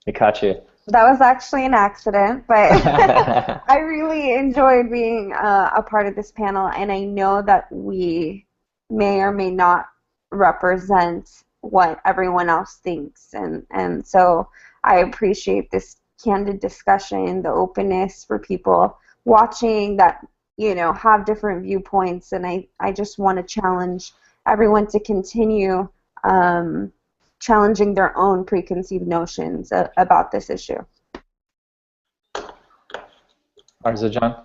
I caught you. That was actually an accident, but I really enjoyed being a part of this panel, and I know that we may or may not represent what everyone else thinks, and so I appreciate this candid discussion, the openness for people watching that have different viewpoints, and I just want to challenge everyone to continue challenging their own preconceived notions about this issue. Arza, John?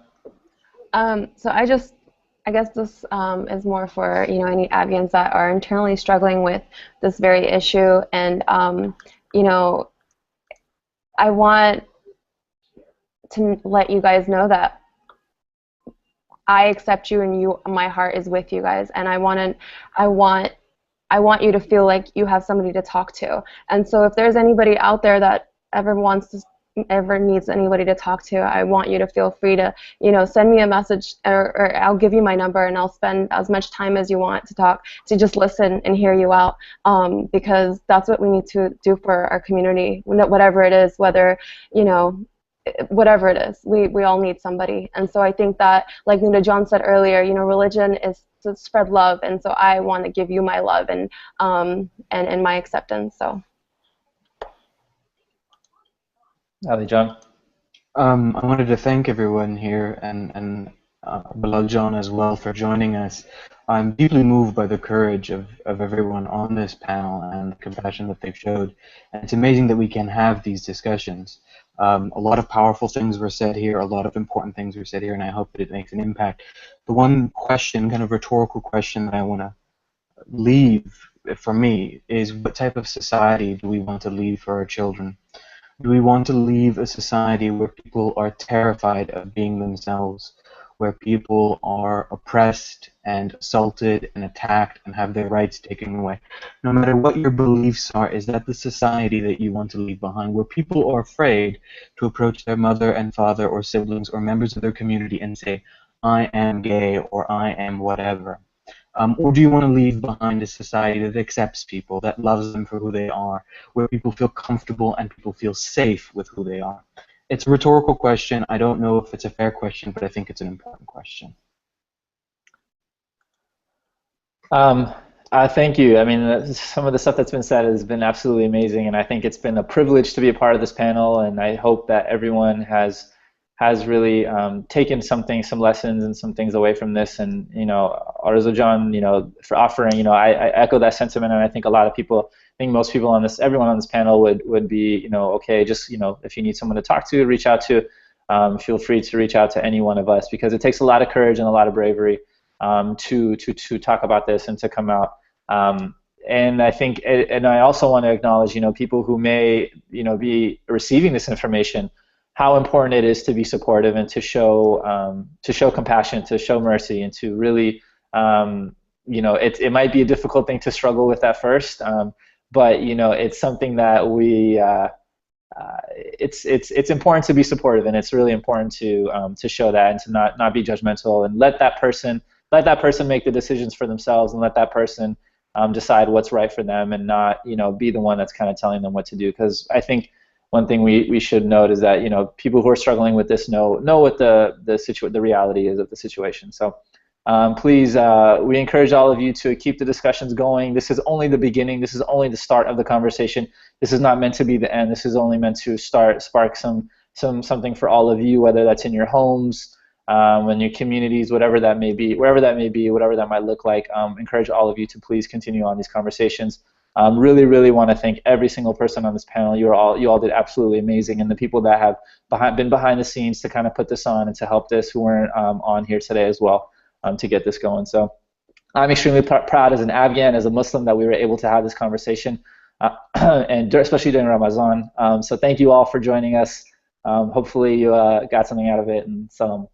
So I guess this is more for any Afghans that are internally struggling with this very issue, and I want to let you guys know that I accept you, and my heart is with you guys, and I want you to feel like you have somebody to talk to. And so if there's anybody out there that ever needs anybody to talk to, I want you to feel free to, send me a message, or I'll give you my number, and I'll spend as much time as you want to talk, to just listen and hear you out, because that's what we need to do for our community, whatever it is, whether, whatever it is, we all need somebody. And so I think that, like John said earlier, religion is to spread love, and so I want to give you my love and my acceptance. So. Ali John. I wanted to thank everyone here and Bilal John as well for joining us. I'm deeply moved by the courage of everyone on this panel and the compassion that they've showed. And it's amazing that we can have these discussions. A lot of powerful things were said here, a lot of important things were said here, and I hope that it makes an impact. The one question, kind of rhetorical question that I want to leave for me is, what type of society do we want to leave for our children? Do we want to leave a society where people are terrified of being themselves, where people are oppressed and assaulted and attacked and have their rights taken away? No matter what your beliefs are, is that the society that you want to leave behind, where people are afraid to approach their mother and father or siblings or members of their community and say, I am gay or I am whatever? Or do you want to leave behind a society that accepts people, that loves them for who they are, where people feel comfortable and people feel safe with who they are? It's a rhetorical question. I don't know if it's a fair question, but I think it's an important question. Thank you. I mean, some of the stuff that's been said has been absolutely amazing, and I think it's been a privilege to be a part of this panel, and I hope that everyone has really taken some lessons and some things away from this. And, you know, Arzu John, you know, for offering, you know, I echo that sentiment, and I think a lot of people, I think most people on this, everyone on this panel would be, you know, okay, just, you know, if you need someone to talk to, reach out to, feel free to reach out to any one of us, because it takes a lot of courage and a lot of bravery to talk about this and to come out. And I think, and I also want to acknowledge, you know, people who may, you know, be receiving this information, how important it is to be supportive and to show compassion, to show mercy, and to really, you know, it might be a difficult thing to struggle with at first, but, you know, it's something that we, it's important to be supportive, and it's really important to show that and to not be judgmental, and let that person make the decisions for themselves, and let that person decide what's right for them, and not, you know, be the one that's kind of telling them what to do. Because I think one thing we should note is that, you know, people who are struggling with this know what the reality is of the situation. So please, we encourage all of you to keep the discussions going. This is only the beginning. This is only the start of the conversation. This is not meant to be the end. This is only meant to spark something for all of you, whether that's in your homes, in your communities, whatever that may be, wherever that may be, whatever that might look like. Encourage all of you to please continue on these conversations. Really, really want to thank every single person on this panel. You all did absolutely amazing, and the people that have been behind the scenes to kind of put this on and to help this, who weren't on here today as well, to get this going. So I'm extremely proud as an Afghan, as a Muslim, that we were able to have this conversation, and especially during Ramadan. So thank you all for joining us. Hopefully you got something out of it, and salam.